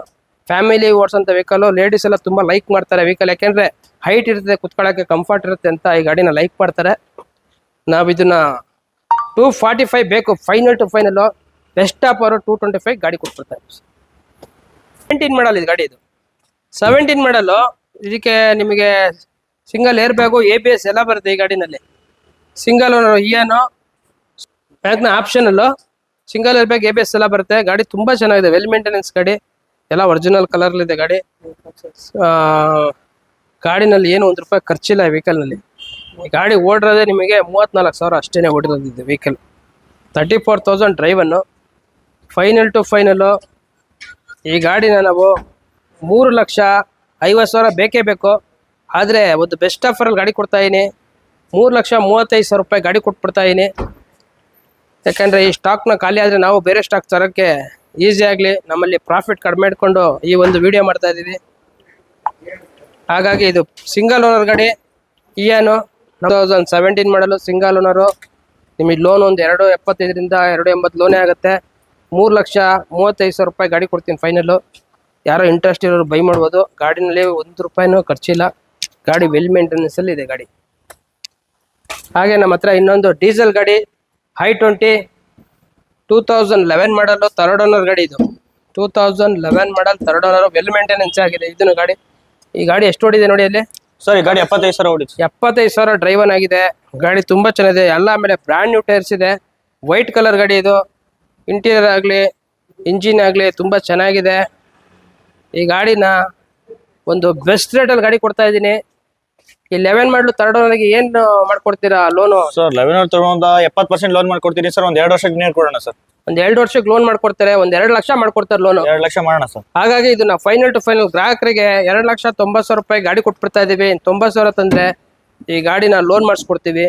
ಫ್ಯಾಮಿಲಿ ಓಡಿಸೋಂಥ ವೆಹಿಕಲ್ಲು. ಲೇಡೀಸ್ ಎಲ್ಲ ತುಂಬ ಲೈಕ್ ಮಾಡ್ತಾರೆ ವೆಹಿಕಲ್. ಯಾಕೆಂದರೆ ಹೈಟ್ ಇರ್ತದೆ, ಕುತ್ಕೊಳ್ಳೋಕ್ಕೆ ಕಂಫರ್ಟ್ ಇರುತ್ತೆ ಅಂತ ಈ ಗಾಡಿನ ಲೈಕ್ ಮಾಡ್ತಾರೆ. ನಾವು ಇದನ್ನು 245 ಬೇಕು final to final. Best offer 225 ಗಾಡಿ ಕೊಟ್ಬಿಡ್ತಾರೆ. 17 ಮಾಡಲ್ ಇದು ಗಾಡಿ. ಇದು 17 ಮಾಡಲು. ಇದಕ್ಕೆ ನಿಮಗೆ ಸಿಂಗಲ್ ಏರ್ ಬ್ಯಾಗು, ABS ಎಲ್ಲ ಬರುತ್ತೆ ಈ ಗಾಡಿನಲ್ಲಿ. ಸಿಂಗಲ್ ಏನು ಬ್ಯಾಗ್ನ optional single air bag, ABS ಎಲ್ಲ ಬರುತ್ತೆ. ಗಾಡಿ ತುಂಬ ಚೆನ್ನಾಗಿದೆ. ವೆಲ್ ಮೇಂಟೆನೆನ್ಸ್ ಗಾಡಿ. ಎಲ್ಲ ಒರಿಜಿನಲ್ ಕಲರ್ಲಿದೆ ಗಾಡಿ. ಗಾಡಿನಲ್ಲಿ ಏನು ₹1 ಖರ್ಚಿಲ್ಲ ಈ ವೆಹಿಕಲ್ನಲ್ಲಿ. ಈ ಗಾಡಿ ಓಡಿರೋದೇ ನಿಮಗೆ 34,000 ಅಷ್ಟೇ ಓಡಿರೋದಿದೆ ವೆಹಿಕಲ್. 34,000 ಡ್ರೈವನ್ನು. ಫೈನಲ್ ಟು ಫೈನಲ್ಲು ಈ ಗಾಡಿನ ನಾವು 3,50,000 ಬೇಕೇ ಬೇಕು. ಆದರೆ ಒಂದು ಬೆಸ್ಟ್ ಆಫರಲ್ಲಿ ಗಾಡಿ ಕೊಡ್ತಾಯಿದ್ದೀನಿ. 3,35,000 ರೂಪಾಯಿ ಗಾಡಿ ಕೊಟ್ಬಿಡ್ತಾಯಿದ್ದೀನಿ. ಯಾಕಂದರೆ ಈ ಸ್ಟಾಕ್ನ ಖಾಲಿ ಆದರೆ ನಾವು ಬೇರೆ ಸ್ಟಾಕ್ ತರೋಕ್ಕೆ ಈಸಿ ಆಗಲಿ, ನಮ್ಮಲ್ಲಿ ಪ್ರಾಫಿಟ್ ಕಡಿಮೆ ಇಟ್ಕೊಂಡು ಈ ಒಂದು ವಿಡಿಯೋ ಮಾಡ್ತಾ ಇದ್ದೀವಿ. ಹಾಗಾಗಿ ಇದು ಸಿಂಗಲ್ ಓನರ್ ಗಾಡಿ. ಏನು 2017 ಮಾಡಲು ಸಿಂಗಲ್ ಓನರು. ನಿಮಗೆ ಲೋನ್ ಒಂದು 2.75ರಿಂದ 2.80 ಲೋನೇ ಆಗುತ್ತೆ. 3,35,000 ರೂಪಾಯಿ ಗಾಡಿ ಕೊಡ್ತೀನಿ ಫೈನಲ್ಲು. ಯಾರೋ ಇಂಟ್ರೆಸ್ಟ್ ಇರೋರು ಬೈ ಮಾಡ್ಬೋದು. ಗಾಡಿನಲ್ಲಿ ₹1 ಖರ್ಚಿಲ್ಲ. ಗಾಡಿ ವೆಲ್ ಮೇಂಟೆನೆನ್ಸಲ್ಲಿ ಇದೆ ಗಾಡಿ. ಹಾಗೆ ನಮ್ಮ ಹತ್ರ ಇನ್ನೊಂದು ಡೀಸೆಲ್ ಗಾಡಿ i20 2011 ಮಾಡಲು, ಥರ್ಡ್ ಓನರ್ ಗಾಡಿ. ಇದು 2011 ಮಾಡಲ್, ಥರ್ಡ್ ಓನರ್, ವೆಲ್ ಮೇಂಟೆನೆನ್ಸ್ ಆಗಿದೆ ಇದನ್ನು ಗಾಡಿ. ಈ ಗಾಡಿ ಎಷ್ಟು ಓಡಿದೆ ನೋಡಿ ಅಲ್ಲಿ. ಸರ್ ಈ ಗಾಡಿ 75,000 ಓಡಿತ್ತು. 75,000 ಡ್ರೈವನ್ ಆಗಿದೆ. ಗಾಡಿ ತುಂಬಾ ಚೆನ್ನಾಗಿದೆ. ಎಲ್ಲ ಆಮೇಲೆ ಬ್ರ್ಯಾಂಡ್ ನ್ಯೂ ಟೈರ್ಸ್ ಇದೆ. ವೈಟ್ ಕಲರ್ ಗಾಡಿ ಇದು. ಇಂಟೀರಿಯರ್ ಆಗಲಿ ಇಂಜಿನ್ ಆಗಲಿ ತುಂಬಾ ಚೆನ್ನಾಗಿದೆ. ಈ ಗಾಡಿನ ಒಂದು ಬೆಸ್ಟ್ ರೇಟಲ್ಲಿ ಗಾಡಿ ಕೊಡ್ತಾ ಇದ್ದೀನಿ. ಈ 11 ಮಾಡಲು ತರ್ಡ್ ಓನರ್ಗೆ ಏನು ಮಾಡ್ಕೊಡ್ತೀರಾ ಲೋನು? ಸರ್ 11 ತಗೊಂಡ 70% ಲೋನ್ ಮಾಡ್ಕೊಡ್ತೀನಿ ಸರ್. ಒಂದ್ 2 ವರ್ಷಕ್ಕೆ ನೀರು ಕೊಡೋಣ ಸರ್. ಒಂದ್ 2 ವರ್ಷಕ್ಕೆ ಲೋನ್ ಮಾಡ್ಕೊಡ್ತಾರೆ. ಒಂದ್ 2 ಲಕ್ಷ ಮಾಡ್ಕೊಡ್ತಾರೆ ಲೋನು. 2 ಲಕ್ಷ ಮಾಡೋಣ ಸರ್. ಹಾಗಾಗಿ ಇದನ್ನ ಫೈನಲ್ ಟು ಫೈನಲ್ ಗ್ರಾಹಕರಿಗೆ 2,90,000 ರೂಪಾಯಿ ಗಾಡಿ ಕೊಟ್ಬಿಡ್ತಾ ಇದೀವಿ. 90,000 ತಂದ್ರೆ ಈ ಗಾಡಿನ ಲೋನ್ ಮಾಡಿಸ್ಕೊಡ್ತೀವಿ.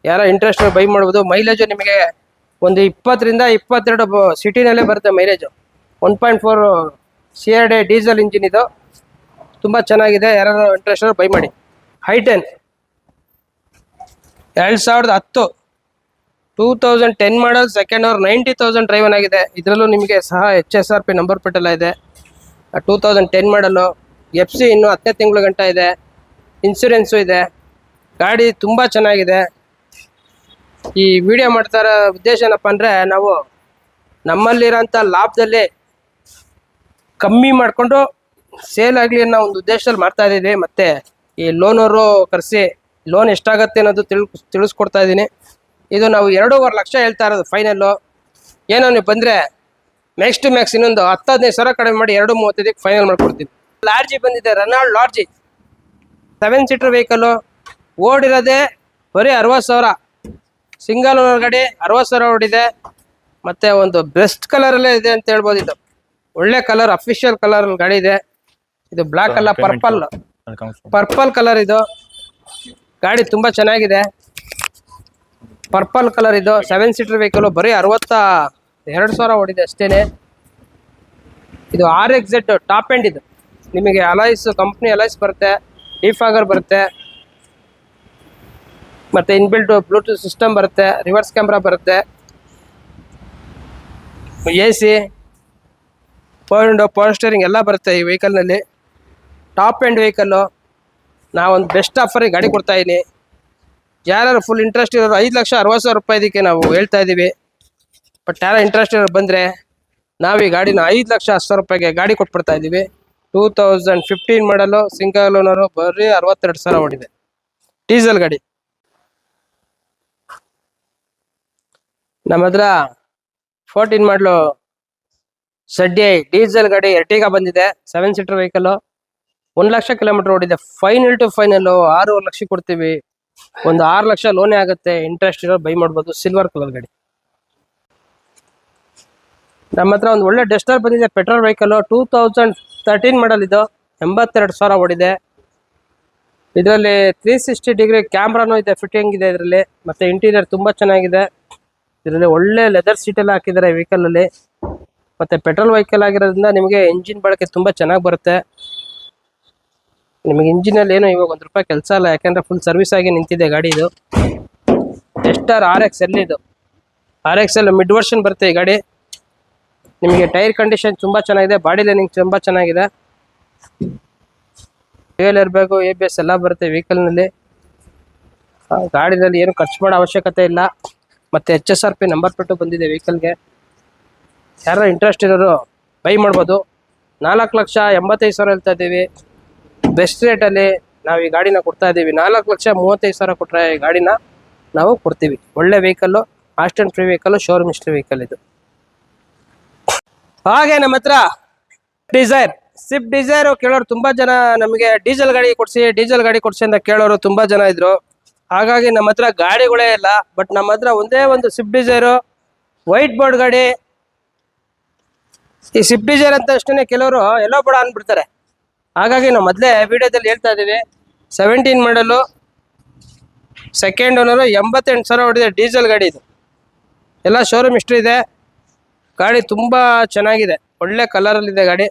ಯಾರ ಇಂಟ್ರೆಸ್ಟ್ ಬೈ ಮಾಡ್ಬೋದು. ಮೈಲೇಜ್ ನಿಮಗೆ ಒಂದು 20 ರಿಂದ 22 ಸಿಟಿನಲ್ಲೇ ಬರುತ್ತೆ ಮೈಲೇಜ್. 1.4 CRD ಡೀಸೆಲ್ ಇಂಜಿನ್ ಇದು. ತುಂಬಾ ಚೆನ್ನಾಗಿದೆ. ಯಾರು ಇಂಟ್ರೆಸ್ಟ್ ಬೈ ಮಾಡಿ. ಹೈ10 2010 2010 ಮಾಡಲ್ ಸೆಕೆಂಡ್ ಓನರ್ 90,000 ಡ್ರೈವನ್ ಆಗಿದೆ. ಇದರಲ್ಲೂ ನಿಮಗೆ ಸಹ HSRP ನಂಬರ್ ಪ್ಲೇಟ್ ಎಲ್ಲ ಇದೆ. 2010 ಮಾಡಲು. FC ಇನ್ನು 10 ತಿಂಗಳ ಗಂಟ ಇದೆ. ಇನ್ಸೂರೆನ್ಸು ಇದೆ. ಗಾಡಿ ತುಂಬ ಚೆನ್ನಾಗಿದೆ. ಈ ವಿಡಿಯೋ ಮಾಡ್ತಾ ಇರೋ ಉದ್ದೇಶ ಏನಪ್ಪ ಅಂದರೆ, ನಾವು ನಮ್ಮಲ್ಲಿರೋಂಥ ಲಾಭದಲ್ಲಿ ಕಮ್ಮಿ ಮಾಡಿಕೊಂಡು ಸೇಲ್ ಆಗಲಿ ಅನ್ನೋ ಒಂದು ಉದ್ದೇಶದಲ್ಲಿ ಮಾಡ್ತಾ ಇದ್ದೀವಿ. ಮತ್ತು ಈ ಲೋನವರು ಕರೆಸಿ ಲೋನ್ ಎಷ್ಟಾಗತ್ತೆ ಅನ್ನೋದು ತಿಳಿಸ್ಕೊಡ್ತಾ ಇದ್ದೀನಿ. ಇದು ನಾವು 2.5 ಲಕ್ಷ ಹೇಳ್ತಾ ಇರೋದು ಫೈನಲ್ಲು. ಏನೋ ನೀವು ಬಂದರೆ ಮ್ಯಾಕ್ಸ್ ಟು ಮ್ಯಾಕ್ಸ್ ಇನ್ನೊಂದು 10-15,000 ಕಡಿಮೆ ಮಾಡಿ 2.35ಕ್ಕೆ ಫೈನಲ್ ಮಾಡ್ಕೊಡ್ತೀನಿ. ಲಾರ್ಜಿ ಬಂದಿದೆ, ರೆನಾಲ್ಡ್ ಲಾರ್ಜಿ 7 ಸೀಟರ್ ವೆಹಿಕಲ್ಲು. ಓಡಿರೋದೇ ಬರೀ 60,000. ಸಿಂಗಲ್ ಓನರ್ ಗಾಡಿ 60,000 ಓಡಿದೆ. ಮತ್ತು ಒಂದು ಬೆಸ್ಟ್ ಕಲರಲ್ಲೇ ಇದೆ ಅಂತ ಹೇಳ್ಬೋದು. ಇದು ಒಳ್ಳೆ ಕಲರ್, ಅಫಿಷಿಯಲ್ ಕಲರ್ ಗಾಡಿ ಇದೆ. ಇದು ಬ್ಲ್ಯಾಕ್ ಅಲ್ಲ, ಪರ್ಪಲ್ ಕಲರ್. ಇದು ಗಾಡಿ ತುಂಬ ಚೆನ್ನಾಗಿದೆ. ಪರ್ಪಲ್ ಕಲರ್ ಇದು 7 ಸೀಟರ್ ವೆಹಿಕಲ್. ಬರೀ 62,000 ಓಡಿದೆ ಅಷ್ಟೇನೆ. ಇದು RXZ ಟಾಪ್ ಎಂಡ್. ಇದು ನಿಮಗೆ ಅಲೈಸ್, ಕಂಪ್ನಿ ಅಲೈಸ್ ಬರುತ್ತೆ, ಡಿಫಾಗರ್ ಬರುತ್ತೆ, ಮತ್ತು ಇನ್ಬಿಲ್ಟ್ ಬ್ಲೂಟೂತ್ ಸಿಸ್ಟಮ್ ಬರುತ್ತೆ, ರಿವರ್ಸ್ ಕ್ಯಾಮ್ರಾ ಬರುತ್ತೆ, AC, ಪವರ್ ಸ್ಟೇರಿಂಗ್ ಎಲ್ಲ ಬರುತ್ತೆ ಈ ವೆಹಿಕಲ್ನಲ್ಲಿ. Top end vehicle. ನಾವೊಂದು ಬೆಸ್ಟ್ ಆಫರಿಗೆ ಗಾಡಿ ಕೊಡ್ತಾ ಇದ್ದೀನಿ. ಯಾರು ಫುಲ್ ಇಂಟ್ರೆಸ್ಟ್ ಇರೋರು 5,60,000 ರೂಪಾಯಿ ಇದಕ್ಕೆ ನಾವು ಹೇಳ್ತಾ ಇದ್ದೀವಿ. ಬಟ್ ಯಾರು ಇಂಟ್ರೆಸ್ಟ್ ಇರೋರು ಬಂದರೆ ನಾವು ಈ ಗಾಡಿನ 5,10,000 ರೂಪಾಯಿಗೆ ಗಾಡಿ ಕೊಟ್ಬಿಡ್ತಾ ಇದ್ದೀವಿ. 2015 ಮಾಡಲು, ಸಿಂಗಲ್ ಓನರು, ಬರೀ 62,000 ಓಡಿದೆ. ಡೀಸೆಲ್ ಗಾಡಿ. ನಮ್ಮ ಹತ್ರ 14 ಮಾಡಲು ZDI ಡೀಸೆಲ್ ಗಾಡಿ ಎರ್ಟಿಗಾ ಬಂದಿದೆ. 7 ಸೀಟರ್ ವೆಹಿಕಲ್ಲು. 1 ಲಕ್ಷ ಕಿಲೋಮೀಟರ್ ಓಡಿದೆ. ಫೈನಲ್ ಟು ಫೈನಲ್ಲು 6 ಲಕ್ಷ ಕೊಡ್ತೀವಿ. ಒಂದು 6 ಲಕ್ಷ ಲೋನೇ ಆಗುತ್ತೆ. ಇಂಟ್ರೆಸ್ಟ್ ಇರೋ ಬೈ ಮಾಡ್ಬೋದು. ಸಿಲ್ವರ್ ಕಲರ್ ಗಾಡಿ. ನಮ್ಮ ಹತ್ರ ಒಂದು ಒಳ್ಳೆ ಡಸ್ಟರ್ ಬಂದಿದೆ, ಪೆಟ್ರೋಲ್ ವೆಹಿಕಲ್ಲು. 2013 ಮಾಡಲ್ ಇದು. 82,000 ಓಡಿದೆ. ಇದರಲ್ಲಿ 360 ಡಿಗ್ರಿ ಕ್ಯಾಮ್ರಾನು ಇದೆ, ಫಿಟ್ಟಿಂಗ್ ಇದೆ ಇದರಲ್ಲಿ. ಮತ್ತು ಇಂಟೀರಿಯರ್ ತುಂಬ ಚೆನ್ನಾಗಿದೆ. ಇದರಲ್ಲಿ ಒಳ್ಳೆ ಲೆದರ್ ಸೀಟ್ ಎಲ್ಲ ಹಾಕಿದ್ದಾರೆ ವೆಹಿಕಲಲ್ಲಿ. ಮತ್ತು ಪೆಟ್ರೋಲ್ ವೆಹಿಕಲ್ ಆಗಿರೋದ್ರಿಂದ ನಿಮಗೆ ಇಂಜಿನ್ ಬಳಕೆ ತುಂಬ ಚೆನ್ನಾಗಿ ಬರುತ್ತೆ. ನಿಮಗೆ ಇಂಜಿನಲ್ಲಿ ಏನು ಇವಾಗ ₹1 ಕೆಲಸ ಇಲ್ಲ, ಯಾಕೆಂದರೆ ಫುಲ್ ಸರ್ವಿಸ್ ಆಗಿ ನಿಂತಿದೆ ಗಾಡಿ. ಇದು ಡಸ್ಟರ್ RXL. ಇದು RXL ಮಿಡ್ ವರ್ಷನ್ ಬರುತ್ತೆ ಈ ಗಾಡಿ. ನಿಮಗೆ ಟೈರ್ ಕಂಡೀಷನ್ ತುಂಬ ಚೆನ್ನಾಗಿದೆ. ಬಾಡಿ ಲೈನಿಂಗ್ ತುಂಬ ಚೆನ್ನಾಗಿದೆ. ಫ್ಯೂಯಲ್ ಇರಬೇಕು, ABS ಎಲ್ಲ ಬರುತ್ತೆ ವೆಹಿಕಲ್ನಲ್ಲಿ. ಗಾಡಿನಲ್ಲಿ ಏನು ಖರ್ಚು ಮಾಡೋ ಅವಶ್ಯಕತೆ ಇಲ್ಲ. ಮತ್ತು HSRP ನಂಬರ್ ಪ್ಲೇಟು ಬಂದಿದೆ ವೆಹಿಕಲ್ಗೆ. ಯಾರು ಇಂಟ್ರೆಸ್ಟ್ ಇರೋರು ಬೈ ಮಾಡ್ಬೋದು. 4,85,000 ಹೇಳ್ತಾ ಇದ್ದೀವಿ. ಬೆಸ್ಟ್ ರೇಟಲ್ಲಿ ನಾವು ಈ ಗಾಡಿನ ಕೊಡ್ತಾ ಇದ್ದೀವಿ. 4,35,000 ಕೊಟ್ಟರೆ ಈ ಗಾಡಿನ ನಾವು ಕೊಡ್ತೀವಿ. ಒಳ್ಳೆ vehicle, Aston free vehicle, showroom history vehicle ಇದು. ಹಾಗೆ ನಮ್ಮ ಹತ್ರ ಡಿಸೈರ್, ಸ್ವಿಫ್ಟ್ ಡಿಸೈರು ಕೇಳೋರು ತುಂಬ ಜನ. ನಮಗೆ ಡೀಸೆಲ್ ಗಾಡಿ ಕೊಡಿಸಿ ಅಂತ ಕೇಳೋರು ತುಂಬ ಜನ ಇದ್ರು. ಹಾಗಾಗಿ ನಮ್ಮ ಹತ್ರ ಗಾಡಿಗಳೇ ಇಲ್ಲ. ಬಟ್ ನಮ್ಮ ಹತ್ರ ಒಂದೇ ಒಂದು ಸ್ವಿಫ್ಟ್ ಡಿಸೈರು, ವೈಟ್ ಬೋರ್ಡ್ ಗಾಡಿ. ಈ ಸ್ವಿಫ್ಟ್ ಡಿಸೈರ್ ಅಂತ ಅಷ್ಟೇ ಕೆಲವರು ಎಲ್ಲೋ ಬೋರ್ಡ್ ಅಂದ್ಬಿಡ್ತಾರೆ. ಹಾಗಾಗಿ ನಾವು ಮೊದಲೇ ವಿಡಿಯೋದಲ್ಲಿ ಹೇಳ್ತಾ ಇದ್ದೀವಿ. 17 ಮಾಡಲು, ಸೆಕೆಂಡ್ ಓನರು, 88,000 ಓಡಿದೆ. ಡೀಸೆಲ್ ಗಾಡಿ ಇದು. ಎಲ್ಲ ಶೋರೂಮ್ ಹಿಸ್ಟ್ರಿ ಇದೆ. ಗಾಡಿ ತುಂಬ ಚೆನ್ನಾಗಿದೆ. ಒಳ್ಳೆ ಕಲರಲ್ಲಿದೆ ಗಾಡಿ.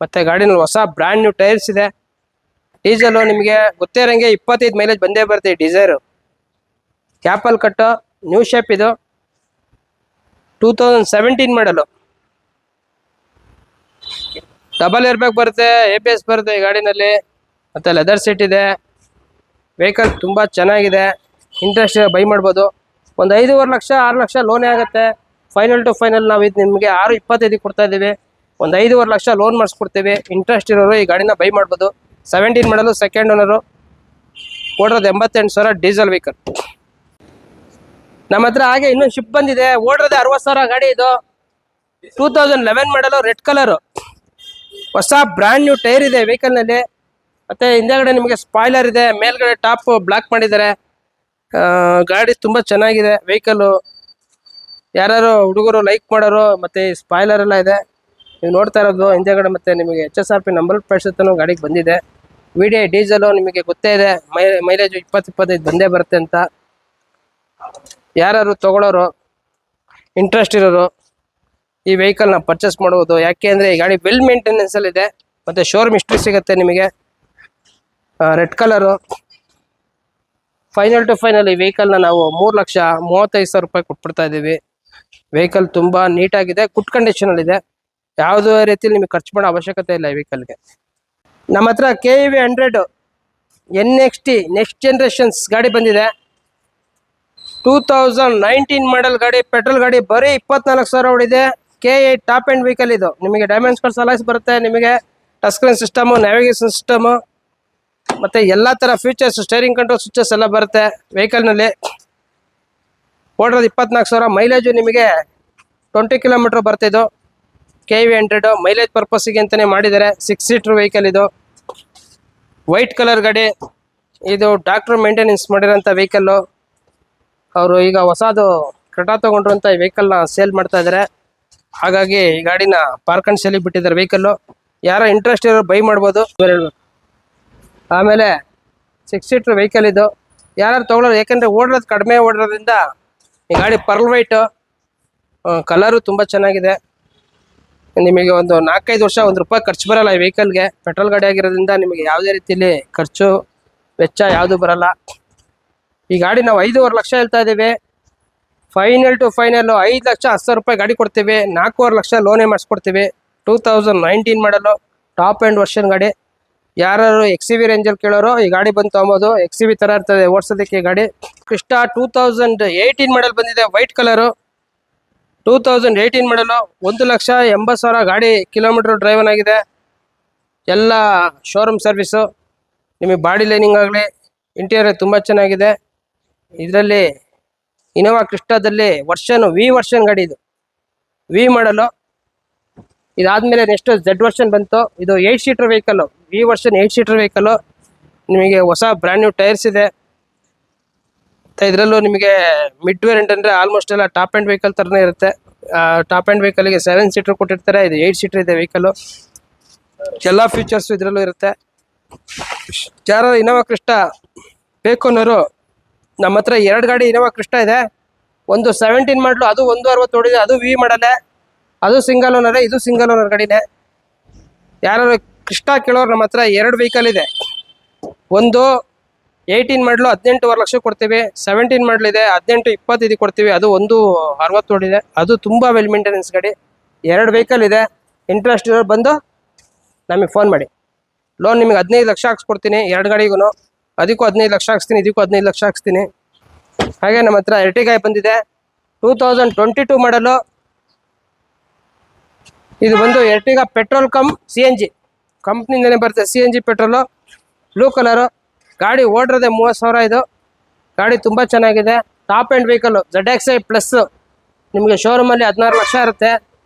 ಮತ್ತು ಗಾಡಿನಲ್ಲಿ ಹೊಸ ಬ್ರ್ಯಾಂಡ್ ನ್ಯೂ ಟೈರ್ಸ್ ಇದೆ. ಡೀಸೆಲು ನಿಮಗೆ ಗೊತ್ತೇ ಇರೋಂಗೆ 25 ಮೈಲೇಜ್ ಬಂದೇ ಬರುತ್ತೆ ಈ ಡಿಸೈರು. ಕ್ಯಾಪಲ್ ಕಟ್ಟು, ನ್ಯೂ ಶೇಪ್ ಇದು. 2017 ಮಾಡಲು. ಡಬಲ್ ಏರ್ ಬ್ಯಾಗ್ ಬರುತ್ತೆ, ABS ಬರುತ್ತೆ ಈ ಗಾಡಿನಲ್ಲಿ. ಮತ್ತು ಲೆದರ್ ಸೀಟ್ ಇದೆ. ವೆಹಿಕಲ್ ತುಂಬ ಚೆನ್ನಾಗಿದೆ. ಇಂಟ್ರೆಸ್ಟ್ ಬೈ ಮಾಡ್ಬೋದು. ಒಂದು 5.5 ಲಕ್ಷ 6 ಲಕ್ಷ ಲೋನೇ ಆಗುತ್ತೆ. ಫೈನಲ್ ಟು ಫೈನಲ್ ನಾವು ಇದು ನಿಮಗೆ 6.25 ಕೊಡ್ತಾ ಇದ್ದೀವಿ. ಒಂದು 5.5 ಲಕ್ಷ ಲೋನ್ ಮಾಡಿಸ್ಕೊಡ್ತೀವಿ. ಇಂಟ್ರೆಸ್ಟ್ ಇರೋರು ಈ ಗಾಡಿನ ಬೈ ಮಾಡ್ಬೋದು. 17 ಮಾಡಲು, ಸೆಕೆಂಡ್ ಓನರು, ಓಡಿರೋದು 88,000 ಡೀಸೆಲ್ ವೆಹಿಕಲ್. ನಮ್ಮ ಹತ್ರ ಹಾಗೆ ಇನ್ನೊಂದು ಶಿಫ್ಟ್ ಬಂದಿದೆ, ಓಡಿರೋದು 60,000 ಗಾಡಿ. ಇದು 2011 ಮಾಡಲು, ರೆಡ್ ಕಲರು, ಹೊಸ ಬ್ರ್ಯಾಂಡ್ ನ್ಯೂ ಟೈರ್ ಇದೆ ವೆಹಿಕಲ್ ನಲ್ಲಿ. ಮತ್ತೆ ಹಿಂದೆಗಡೆ ನಿಮಗೆ ಸ್ಪಾಯ್ಲರ್ ಇದೆ, ಮೇಲ್ಗಡೆ ಟಾಪ್ ಬ್ಲಾಕ್ ಮಾಡಿದ್ದಾರೆ. ಗಾಡಿ ತುಂಬಾ ಚೆನ್ನಾಗಿದೆ ವೆಹಿಕಲ್. ಯಾರು ಹುಡುಗರು ಲೈಕ್ ಮಾಡೋರು. ಮತ್ತೆ ಸ್ಪಾಯ್ಲರ್ ಎಲ್ಲ ಇದೆ ನೀವು ನೋಡ್ತಾ ಇರೋದು ಹಿಂದೆಗಡೆ. ಮತ್ತೆ ನಿಮಗೆ HSRP ನಂಬರ್ ಪ್ಲೇಟ್ ಗಾಡಿಗೆ ಬಂದಿದೆ. ವಿಡಿಯೋ ಡೀಸೆಲ್ ನಿಮಗೆ ಗೊತ್ತೇ ಇದೆ, ಮೈಲೇಜ್ 20-25 ಬಂದೇ ಬರುತ್ತೆ ಅಂತ. ಯಾರು ತಗೊಳ್ಳೋರು ಇಂಟ್ರೆಸ್ಟ್ ಇರೋರು ಈ ವೆಹಿಕಲ್ನ ಪರ್ಚೇಸ್ ಮಾಡ್ಬೋದು. ಯಾಕೆ ಅಂದರೆ ಈ ಗಾಡಿ ವೆಲ್ ಮೇಂಟೆನೆನ್ಸ್ ಅಲ್ಲಿ ಇದೆ. ಮತ್ತೆ ಶೋರೂಮ್ ಹಿಸ್ಟ್ರಿ ಸಿಗುತ್ತೆ ನಿಮಗೆ. Red colour. Final to final ಈ ವೆಹಿಕಲ್ನ ನಾವು 3,35,000 ರೂಪಾಯಿ ಕೊಟ್ಬಿಡ್ತಾ ಇದ್ದೀವಿ. ವೆಹಿಕಲ್ ತುಂಬಾ ನೀಟಾಗಿದೆ, ಗುಡ್ ಕಂಡೀಷನ್ ಅಲ್ಲಿ ಇದೆ. ಯಾವುದೇ ರೀತಿಯಲ್ಲಿ ನಿಮಗೆ ಖರ್ಚು ಮಾಡೋ ಅವಶ್ಯಕತೆ ಇಲ್ಲ ಈ ವೆಹಿಕಲ್ಗೆ. ನಮ್ಮ ಹತ್ರ KEV 100 NXT ನೆಕ್ಸ್ಟ್ ಜನರೇಷನ್ಸ್ ಗಾಡಿ ಬಂದಿದೆ. 2019 ಮಾಡಲ್ ಗಾಡಿ, ಪೆಟ್ರೋಲ್ ಗಾಡಿ, ಬರೀ 24,000 ಓಡಿದೆ. K8 ಟಾಪ್ ಎಂಡ್ ವೆಹಿಕಲ್ ಇದು. ನಿಮಗೆ ಡೈಮೆಂಡ್ಸ್ ಕಾರ್ಡ್ ಅಲೈಸ್ ಬರುತ್ತೆ, ನಿಮಗೆ touch screen system, navigation system, ಮತ್ತೆ ಎಲ್ಲಾ ತರ ಫೀಚರ್ಸ್, ಸ್ಟೇರಿಂಗ್ ಕಂಟ್ರೋಲ್ ಸ್ವಿಚಸ್ ಎಲ್ಲ ಬರುತ್ತೆ ವೆಹಿಕಲ್ ನಲ್ಲಿ. ಓಡಿರೋದು 24,000. ಮೈಲೇಜ್ ನಿಮಗೆ 20 ಕಿಲೋಮೀಟರ್ ಬರ್ತಾ ಇದು. KEV 100 ಮೈಲೇಜ್ ಪರ್ಪಸ್ಗೆ ಅಂತಾನೆ ಮಾಡಿದ್ದಾರೆ. 6 ಸೀಟರ್ ವೆಹಿಕಲ್ ಇದು. ವೈಟ್ ಕಲರ್ ಗಾಡಿ ಇದು. ಡಾಕ್ಟರ್ ಮೇಂಟೆನೆನ್ಸ್ ಮಾಡಿರೋಂಥ ವೆಹಿಕಲ್ಲು. ಅವರು ಈಗ ಹೊಸದು ಕ್ರೆಟಾ ತಗೊಂಡ್ರಂತ ಈ ವೆಹಿಕಲ್ನ ಸೇಲ್ ಮಾಡ್ತಾ ಇದ್ದಾರೆ. ಹಾಗಾಗಿ ಈ ಗಾಡಿನ ಪಾರ್ಕ್ ಅಂಡ್ ಸೇಲಿಗೆ ಬಿಟ್ಟಿದ್ದಾರೆ ವೆಹಿಕಲ್ಲು. ಯಾರೋ ಇಂಟ್ರೆಸ್ಟ್ ಇರೋರು ಬೈ ಮಾಡ್ಬೋದು. ಆಮೇಲೆ 6 ಸೀಟರ್ ವೆಹಿಕಲ್ ಇದು. ಯಾರು ತಗೊಳ್ಳೋರು, ಯಾಕಂದರೆ ಓಡಿರೋದು ಕಡಿಮೆ ಓಡಿರೋದ್ರಿಂದ ಈ ಗಾಡಿ ಪರ್ಲ್ ವೈಟು. ಕಲರು ತುಂಬ ಚೆನ್ನಾಗಿದೆ. ನಿಮಗೆ ಒಂದು 4-5 ವರ್ಷ ₹1 ಖರ್ಚು ಬರಲ್ಲ ಈ ವೆಹಿಕಲ್ಗೆ. ಪೆಟ್ರೋಲ್ ಗಾಡಿ ಆಗಿರೋದ್ರಿಂದ ನಿಮಗೆ ಯಾವುದೇ ರೀತಿಯಲ್ಲಿ ಖರ್ಚು ವೆಚ್ಚ ಯಾವುದು ಬರಲ್ಲ. ಈ ಗಾಡಿ ನಾವು 5.5 ಲಕ್ಷ ಹೇಳ್ತಾ ಇದ್ದೀವಿ. ಫೈನಲ್ ಟು ಫೈನಲ್ 5,10,000 ರೂಪಾಯಿ ಗಾಡಿ ಕೊಡ್ತೀವಿ. 4.5 ಲಕ್ಷ ಲೋನೇ ಮಾಡಿಸ್ಕೊಡ್ತೀವಿ. 2019 ಮಾಡಲು, ಟಾಪ್ ಎಂಡ್ ವರ್ಷನ್ ಗಾಡಿ. ಯಾರು XCV ರೇಂಜಲ್ಲಿ ಕೇಳೋರು ಈ ಗಾಡಿ ಬಂದು ತೊಗೊಬೋದು. XCV ಥರ ಇರ್ತದೆ ಓಡಿಸೋದಕ್ಕೆ ಗಾಡಿ. ಕ್ರಿಸ್ಟಾ 2018 ಮಾಡಲ್ ಬಂದಿದೆ, ವೈಟ್ ಕಲರು. 2018 ಮಾಡಲು, 1,80,000 ಗಾಡಿ ಕಿಲೋಮೀಟರ್ ಡ್ರೈವನ್ ಆಗಿದೆ. ಎಲ್ಲ ಶೋರೂಮ್ ಸರ್ವಿಸು. ನಿಮಗೆ ಬಾಡಿ ಲೈನಿಂಗ್ ಆಗಲಿ, ಇಂಟೀರಿಯರ್ ತುಂಬ ಚೆನ್ನಾಗಿದೆ. ಇದರಲ್ಲಿ ಇನೋವಾ ಕ್ರಿಸ್ಟಾದಲ್ಲಿ ವರ್ಷನ್ V ವರ್ಷನ್ ಗಾಡಿ ಇದು. V ಮಾಡಲು. ಇದಾದ್ಮೇಲೆ ನೆಕ್ಸ್ಟ್ Z ವರ್ಷನ್ ಬಂತು. ಇದು 8 seater vehicle. V version 8 seater vehicle. ನಿಮಗೆ ಹೊಸ ಬ್ರ್ಯಾಂಡ್ ನ್ಯೂ ಟೈರ್ಸ್ ಇದೆ. ಇದರಲ್ಲೂ ನಿಮಗೆ ಮಿಡ್ ವೇರಿಯಂಟ್ ಅಂದರೆ ಆಲ್ಮೋಸ್ಟ್ ಎಲ್ಲ ಟಾಪ್ ಎಂಡ್ ವೆಹಿಕಲ್ ಥರನೇ ಇರುತ್ತೆ. ಟಾಪ್ ಎಂಡ್ ವೆಹಿಕಲ್ಗೆ 7 ಸೀಟರ್ ಕೊಟ್ಟಿರ್ತಾರೆ. ಇದು 8 ಸೀಟರ್ ಇದೆ ವೆಹಿಕಲ್ಲು. ಎಲ್ಲ ಫೀಚರ್ಸು ಇದರಲ್ಲೂ ಇರುತ್ತೆ. ಯಾರು ಇನೋವಾ ಕ್ರಿಸ್ಟಾ ಬೇಕು ಅನ್ನೋರು, ನಮ್ಮ ಹತ್ರ 2 ಗಾಡಿ ಇನೋವಾ ಕ್ರಿಸ್ಟಾ ಇದೆ. ಒಂದು 17 ಮಾಡಲು, ಅದು 1.60 ಓಡಿದೆ. ಅದು V ಮಾಡಲ್ಲೇ, ಅದು ಸಿಂಗಲ್ ಓನರೇ, ಇದು ಸಿಂಗಲ್ ಓನರ್ ಗಾಡಿನೇ. ಯಾರು ಕ್ರಿಸ್ಟಾ ಕೇಳೋರು, ನಮ್ಮ ಹತ್ರ 2 ವೆಹಿಕಲ್ ಇದೆ. ಒಂದು 18 ಮಾಡಲು 18.5 ಲಕ್ಷ ಕೊಡ್ತೀವಿ. 17 ಮಾಡಲಿದೆ 18-20 ಕೊಡ್ತೀವಿ. ಅದು 1.60 ಓಡಿದೆ. ಅದು ತುಂಬ ವೆಲ್ ಮೇಂಟೆನೆನ್ಸ್ ಗಾಡಿ. 2 ವೆಹಿಕಲ್ ಇದೆ. ಇಂಟ್ರೆಸ್ಟ್ ಇರೋರು ಬಂದು ನಮಗೆ ಫೋನ್ ಮಾಡಿ. ಲೋನ್ ನಿಮಗೆ 15 ಲಕ್ಷ ಹಾಕ್ಸ್ಕೊಡ್ತೀನಿ 2 ಗಾಡಿಗೂ. ಅದಕ್ಕೂ 15 ಲಕ್ಷ ಹಾಕ್ಸ್ತೀನಿ, ಇದಕ್ಕೂ 15 ಲಕ್ಷ ಹಾಕ್ಸ್ತೀನಿ. ಹಾಗೆ ನಮ್ಮ ಹತ್ರ ಎರ್ಟಿಗಾ ಬಂದಿದೆ 2022 ಮಾಡಲು. ಇದು ಬಂದು ಎರ್ಟಿಗಾ ಪೆಟ್ರೋಲ್ ಕಮ್ CNG ಕಂಪ್ನಿಯಿಂದನೇ ಬರುತ್ತೆ. CNG petrol, blue colour. ಗಾಡಿ ಓಡಿರೋದೆ 30,000 ಇದು. ಗಾಡಿ ತುಂಬ ಚೆನ್ನಾಗಿದೆ. Top end vehicle, ZXi plus. ನಿಮಗೆ ಶೋರೂಮಲ್ಲಿ 16 ಲಕ್ಷ ಇರುತ್ತೆ.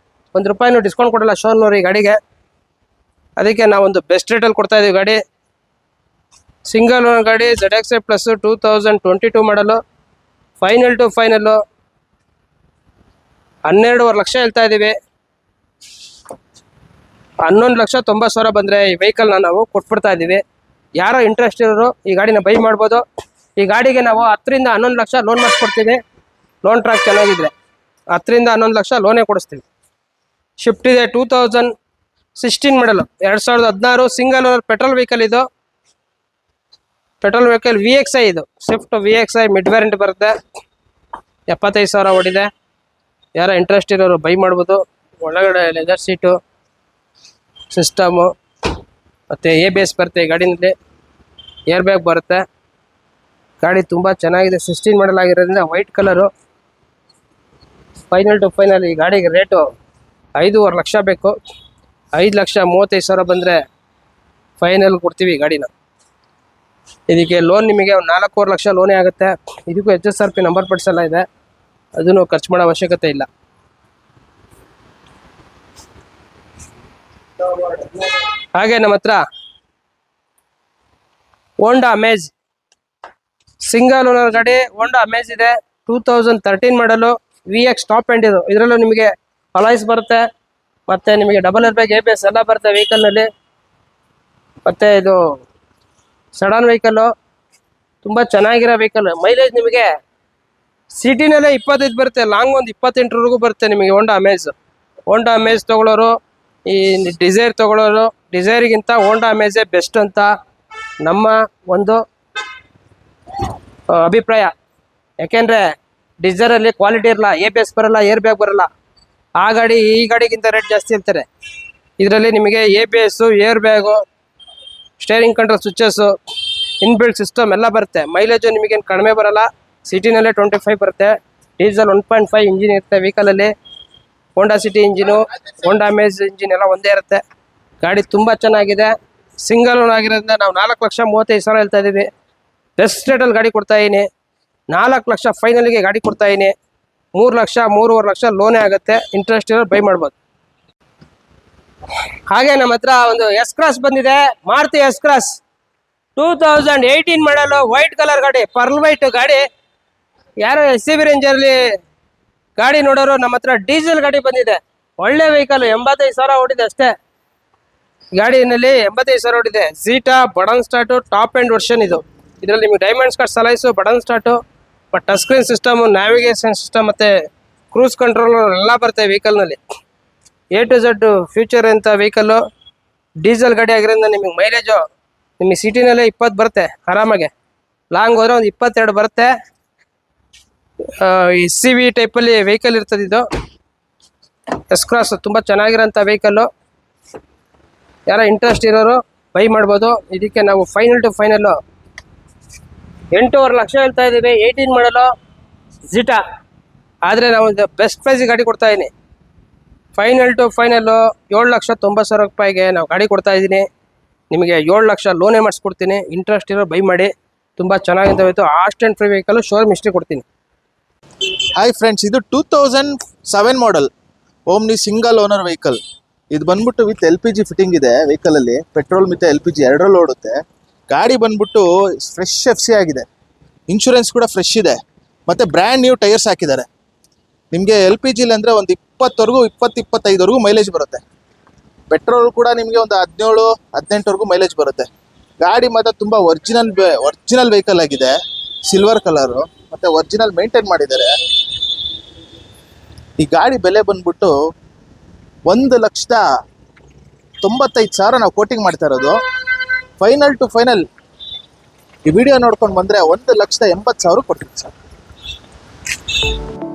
₹1 ಡಿಸ್ಕೌಂಟ್ ಕೊಡಲ್ಲ ಶೋರೂಮ್ನವ್ರು ಈ ಗಾಡಿಗೆ. ಅದಕ್ಕೆ ನಾವೊಂದು ಬೆಸ್ಟ್ ರೇಟಲ್ಲಿ ಕೊಡ್ತಾ ಇದೀವಿ ಗಾಡಿ. ಸಿಂಗಲ್ ಓನರ್ ಗಾಡಿ, ZXi ಪ್ಲಸ್, 2022 ಮಾಡಲು. ಫೈನಲ್ ಟು ಫೈನಲ್ಲು 12.5 ಲಕ್ಷ ಹೇಳ್ತಾ ಇದ್ದೀವಿ. 11,90,000 ಬಂದರೆ ಈ ವೆಹಿಕಲ್ನ ನಾವು ಕೊಟ್ಬಿಡ್ತಾ ಇದ್ದೀವಿ. ಯಾರೋ ಇಂಟ್ರೆಸ್ಟ್ ಇರೋರು ಈ ಗಾಡಿನ ಬೈ ಮಾಡ್ಬೋದು. ಈ ಗಾಡಿಗೆ ನಾವು 10-11 ಲಕ್ಷ ಲೋನ್ ಮಾಡಿಸ್ಕೊಡ್ತೀವಿ. ಲೋನ್ ಟ್ರ್ಯಾಕ್ ಚೆನ್ನಾಗಿದ್ರೆ 10-11 ಲಕ್ಷ ಲೋನೇ ಕೊಡಿಸ್ತೀವಿ. ಶಿಫ್ಟ್ ಇದೆ 2016 ಮಾಡಲು, 2016 ಸಿಂಗಲ್ ಓನರ್ ಪೆಟ್ರೋಲ್ ವೆಹಿಕಲ್ ಇದು. ಪೆಟ್ರೋಲ್ ವೆಹಿಕಲ್ VXi ಇದು. ಸ್ವಿಫ್ಟ್ VXi ಮಿಡ್ ವೇರಿಯಂಟ್ ಬರುತ್ತೆ. 75,000 ಓಡಿದೆ. ಯಾರೋ ಇಂಟ್ರೆಸ್ಟ್ ಇರೋರು ಬೈ ಮಾಡ್ಬೋದು. ಒಳಗಡೆ ಲೆದರ್ ಸೀಟು ಸಿಸ್ಟಮು, ಮತ್ತು ABS ಬರುತ್ತೆ ಈ ಗಾಡಿನಲ್ಲಿ. ಏರ್ ಬ್ಯಾಗ್ ಬರುತ್ತೆ. ಗಾಡಿ ತುಂಬ ಚೆನ್ನಾಗಿದೆ. 16 ಮಾಡಲ್ ಆಗಿರೋದ್ರಿಂದ white colour. Final to final ಈ ಗಾಡಿಗೆ ರೇಟು 5.5 ಲಕ್ಷ ಬೇಕು. 5,35,000 ಬಂದರೆ ಫೈನಲ್ ಕೊಡ್ತೀವಿ ಈ ಗಾಡಿನ. ಇದಕ್ಕೆ ಲೋನ್ ನಿಮಗೆ ಒಂದು 4.5 ಲಕ್ಷ ಲೋನೇ ಆಗುತ್ತೆ. ಇದಕ್ಕೂ HSRP ನಂಬರ್ ಪ್ಲೇಟ್ಸ್ ಎಲ್ಲ ಇದೆ, ಅದನ್ನು ಖರ್ಚು ಮಾಡೋ ಅವಶ್ಯಕತೆ ಇಲ್ಲ. ಹಾಗೆ ನಮ್ಮ ಹತ್ರ ಹೋಂಡಾ ಅಮೇಜ್ ಸಿಂಗಲ್ ಓನರ್ ಗಾಡಿ ಹೋಂಡಾ ಅಮೇಜ್ ಇದೆ. 2013 ಮಾಡಲು VX ಟಾಪ್ ಎಂಡ್ ಇದು. ಇದರಲ್ಲೂ ನಿಮಗೆ ಅಲಾಯ್ಸ್ ಬರುತ್ತೆ, ಮತ್ತೆ ನಿಮಗೆ ಡಬಲ್ ಏರ್ ಬ್ಯಾಗ್ ABS ಎಲ್ಲ ಬರುತ್ತೆ ವೆಹಿಕಲ್ ನಲ್ಲಿ. ಮತ್ತೆ ಇದು ಸಡನ್ ವೆಹಿಕಲ್, ತುಂಬಾ ಚೆನ್ನಾಗಿರೋ ವೆಹಿಕಲ್. ಮೈಲೇಜ್ ನಿಮಗೆ ಸಿಟಿನಲ್ಲೇ 25 ಬರುತ್ತೆ, ಲಾಂಗ್ ಒಂದು 28ವರೆಗೂ ಬರುತ್ತೆ ನಿಮಗೆ ಹೋಂಡಾ ಅಮೇಜ್ ತಗೊಳ್ಳೋರು, ಈ ಡಿಸೈರ್ ತಗೊಳ್ಳೋರು, ಡಿಸೈರ್ಗಿಂತ ಹೋಂಡಾ ಅಮೇಜೇ ಬೆಸ್ಟ್ ಅಂತ ನಮ್ಮ ಒಂದು ಅಭಿಪ್ರಾಯ. ಯಾಕೆಂದ್ರೆ ಡಿಸೈರಲ್ಲಿ ಕ್ವಾಲಿಟಿ ಇರಲ್ಲ, ABS ಬರಲ್ಲ, ಏರ್ ಬ್ಯಾಗ್ ಬರಲ್ಲ. ಈ ಗಾಡಿಗಿಂತ ರೇಟ್ ಜಾಸ್ತಿ ಇರ್ತಾರೆ. ಇದರಲ್ಲಿ ನಿಮಗೆ ABS, air bag, steering control switches, inbuilt system ಎಲ್ಲ ಬರುತ್ತೆ. ಮೈಲೇಜು ನಿಮಗೇನು ಕಡಿಮೆ ಬರಲ್ಲ, ಸಿಟಿನಲ್ಲೇ 25 ಬರುತ್ತೆ. ಡೀಸೆಲ್ 1.5 ಇಂಜಿನ್ ಇರುತ್ತೆ ವೆಹಿಕಲಲ್ಲಿ. Honda City engine, Honda Amaze engine ಎಲ್ಲ ಒಂದೇ ಇರುತ್ತೆ. ಗಾಡಿ ತುಂಬ ಚೆನ್ನಾಗಿದೆ. ಸಿಂಗಲ್ ಓನ್ ಆಗಿರೋದ್ರಿಂದ ನಾವು 4,35,000 ಹೇಳ್ತಾ ಇದ್ದೀವಿ. ಬೆಸ್ಟ್ ರೇಟಲ್ಲಿ ಗಾಡಿ ಕೊಡ್ತಾ ಇದೀನಿ. 4 ಲಕ್ಷ ಫೈನಲ್ಗೆ ಗಾಡಿ ಕೊಡ್ತಾ ಇದೀನಿ. 3 ಲಕ್ಷ 3.5 ಲಕ್ಷ ಲೋನೇ ಆಗುತ್ತೆ. ಇಂಟ್ರೆಸ್ಟ್ ಇರೋ ಬೈ ಮಾಡ್ಬೋದು. ಹಾಗೆ ನಮ್ಮ ಹತ್ರ ಒಂದು S ಕ್ರಾಸ್ ಬಂದಿದೆ, ಮಾರುತಿ S ಕ್ರಾಸ್ 2018 ಮಾಡಲು ವೈಟ್ ಕಲರ್ ಗಾಡಿ, ಪರ್ಲ್ ವೈಟ್ ಗಾಡಿ. ಯಾರೋ SCV ರೇಂಜಲ್ಲಿ ಗಾಡಿ ನೋಡೋರು ನಮ್ಮ ಹತ್ರ ಡೀಸೆಲ್ ಗಾಡಿ ಬಂದಿದೆ. ಒಳ್ಳೆ ವೆಹಿಕಲ್, 85,000 ಓಡಿದೆ ಅಷ್ಟೇ. ಗಾಡಿನಲ್ಲಿ 85,000 ಓಡಿದೆ. Zeta button start top end version ಇದು. ಇದರಲ್ಲಿ ನಿಮಗೆ diamond cut alloys, button start, touch screen system, navigation system ಮತ್ತು ಕ್ರೂಸ್ ಕಂಟ್ರೋಲರ್ ಎಲ್ಲ ಬರ್ತವೆ ವೆಹಿಕಲ್ನಲ್ಲಿ. A to Z ಫ್ಯೂಚರ್ ಅಂತ ವೆಹಿಕಲ್ಲು. ಡೀಸೆಲ್ ಗಾಡಿ ಆಗಿರೋದ್ರಿಂದ ನಿಮಗೆ ಮೈಲೇಜು ನಿಮಗೆ ಸಿಟಿನಲ್ಲೇ 20 ಬರುತ್ತೆ ಆರಾಮಾಗೆ. ಲಾಂಗ್ ಹೋದರೆ ಒಂದು 22 ಬರುತ್ತೆ. SCV ಟೈಪಲ್ಲಿ ವೆಹಿಕಲ್ ಇರ್ತದೆ ಇದು. S ಕ್ರಾಸ್ ತುಂಬ ಚೆನ್ನಾಗಿರೋಂಥ ವೆಹಿಕಲ್ಲು. ಯಾರೋ ಇಂಟ್ರೆಸ್ಟ್ ಇರೋರು ಬೈ ಮಾಡ್ಬೋದು. ಇದಕ್ಕೆ ನಾವು ಫೈನಲ್ 8.5 ಲಕ್ಷ ಹೇಳ್ತಾ ಇದ್ದೀವಿ. 18 ಮಾಡಲು ಝೀಟಾ. ಆದರೆ ನಾವು ಬೆಸ್ಟ್ ಪ್ರೈಸಿಗೆ ಗಾಡಿ ಕೊಡ್ತಾ ಇದ್ದೀನಿ. ಫೈನಲ್ 7,90,000 ರೂಪಾಯಿಗೆ ನಾವು ಗಾಡಿ ಕೊಡ್ತಾ ಇದ್ದೀನಿ. ನಿಮಗೆ 7 ಲಕ್ಷ ಲೋನೇ ಮಾಡಿಸ್ಕೊಡ್ತೀನಿ. ಇಂಟ್ರೆಸ್ಟ್ ಇರೋ ಬೈ ಮಾಡಿ. ತುಂಬ ಚೆನ್ನಾಗಿಂತ ಹೋಯ್ತು. Asked and free vehicle showroom history ಕೊಡ್ತೀನಿ. ಹಾಯ್ ಫ್ರೆಂಡ್ಸ್, ಇದು 2007 model Omni single owner vehicle. ಇದು ಬಂದ್ಬಿಟ್ಟು ವಿತ್ LPG ಫಿಟ್ಟಿಂಗ್ ಇದೆ ವೆಹಿಕಲಲ್ಲಿ. ಪೆಟ್ರೋಲ್ ಮತ್ತು LPG ಎರಡರಲ್ಲೂ ಓಡುತ್ತೆ. ಗಾಡಿ ಬಂದ್ಬಿಟ್ಟು ಫ್ರೆಶ್ FC ಆಗಿದೆ. ಇನ್ಶೂರೆನ್ಸ್ ಕೂಡ ಫ್ರೆಶ್ ಇದೆ. ಮತ್ತು ಬ್ರ್ಯಾಂಡ್ ನ್ಯೂ ಟೈರ್ಸ್ ಹಾಕಿದ್ದಾರೆ. ನಿಮಗೆ LPGಲಿ ಅಂದರೆ ಒಂದು 20-25ವರೆಗೂ ಮೈಲೇಜ್ ಬರುತ್ತೆ. ಪೆಟ್ರೋಲ್ ಕೂಡ ನಿಮಗೆ ಒಂದು 17-18ವರೆಗೂ ಮೈಲೇಜ್ ಬರುತ್ತೆ. ಗಾಡಿ ಮಾತ್ರ ತುಂಬ ಒರಿಜಿನಲ್ ವೆಹಿಕಲ್ ಆಗಿದೆ. ಸಿಲ್ವರ್ ಕಲರು ಮತ್ತು ಒರಿಜಿನಲ್ ಮೇಂಟೈನ್ ಮಾಡಿದ್ದಾರೆ. ಈ ಗಾಡಿ ಬೆಲೆ ಬಂದ್ಬಿಟ್ಟು 1,95,000 ನಾವು ಕೋಟಿಂಗ್ ಮಾಡ್ತಾ ಇರೋದು. ಫೈನಲ್ ಈ ವಿಡಿಯೋ ನೋಡ್ಕೊಂಡು ಬಂದರೆ 1,80,000 ಕೊಡ್ತೀವಿ ಸರ್.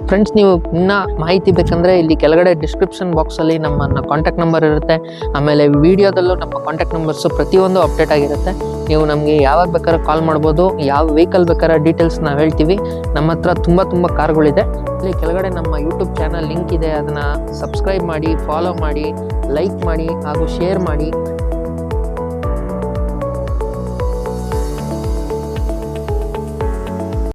ಫ್ರೆಂಡ್ಸ್, ನೀವು ಇನ್ನೂ ಮಾಹಿತಿ ಬೇಕಂದರೆ ಇಲ್ಲಿ ಕೆಳಗಡೆ ಡಿಸ್ಕ್ರಿಪ್ಷನ್ ಬಾಕ್ಸಲ್ಲಿ ನಮ್ಮ ಕಾಂಟ್ಯಾಕ್ಟ್ ನಂಬರ್ ಇರುತ್ತೆ. ಆಮೇಲೆ ವಿಡಿಯೋದಲ್ಲೂ ನಮ್ಮ ಕಾಂಟ್ಯಾಕ್ಟ್ ನಂಬರ್ಸು ಪ್ರತಿಯೊಂದು ಅಪ್ಡೇಟ್ ಆಗಿರುತ್ತೆ. ನೀವು ನಮಗೆ ಯಾವಾಗ ಬೇಕಾದ್ರೆ ಕಾಲ್ ಮಾಡ್ಬೋದು. ಯಾವ ವೆಹಿಕಲ್ ಬೇಕಾದ್ರೆ ಡೀಟೇಲ್ಸ್ ನಾವು ಹೇಳ್ತೀವಿ. ನಮ್ಮ ಹತ್ರ ತುಂಬ ಕಾರ್ಗಳಿದೆ. ಇಲ್ಲಿ ಕೆಳಗಡೆ ನಮ್ಮ ಯೂಟ್ಯೂಬ್ ಚಾನಲ್ ಲಿಂಕ್ ಇದೆ, ಅದನ್ನು ಸಬ್ಸ್ಕ್ರೈಬ್ ಮಾಡಿ, ಫಾಲೋ ಮಾಡಿ, ಲೈಕ್ ಮಾಡಿ ಹಾಗೂ ಶೇರ್ ಮಾಡಿ.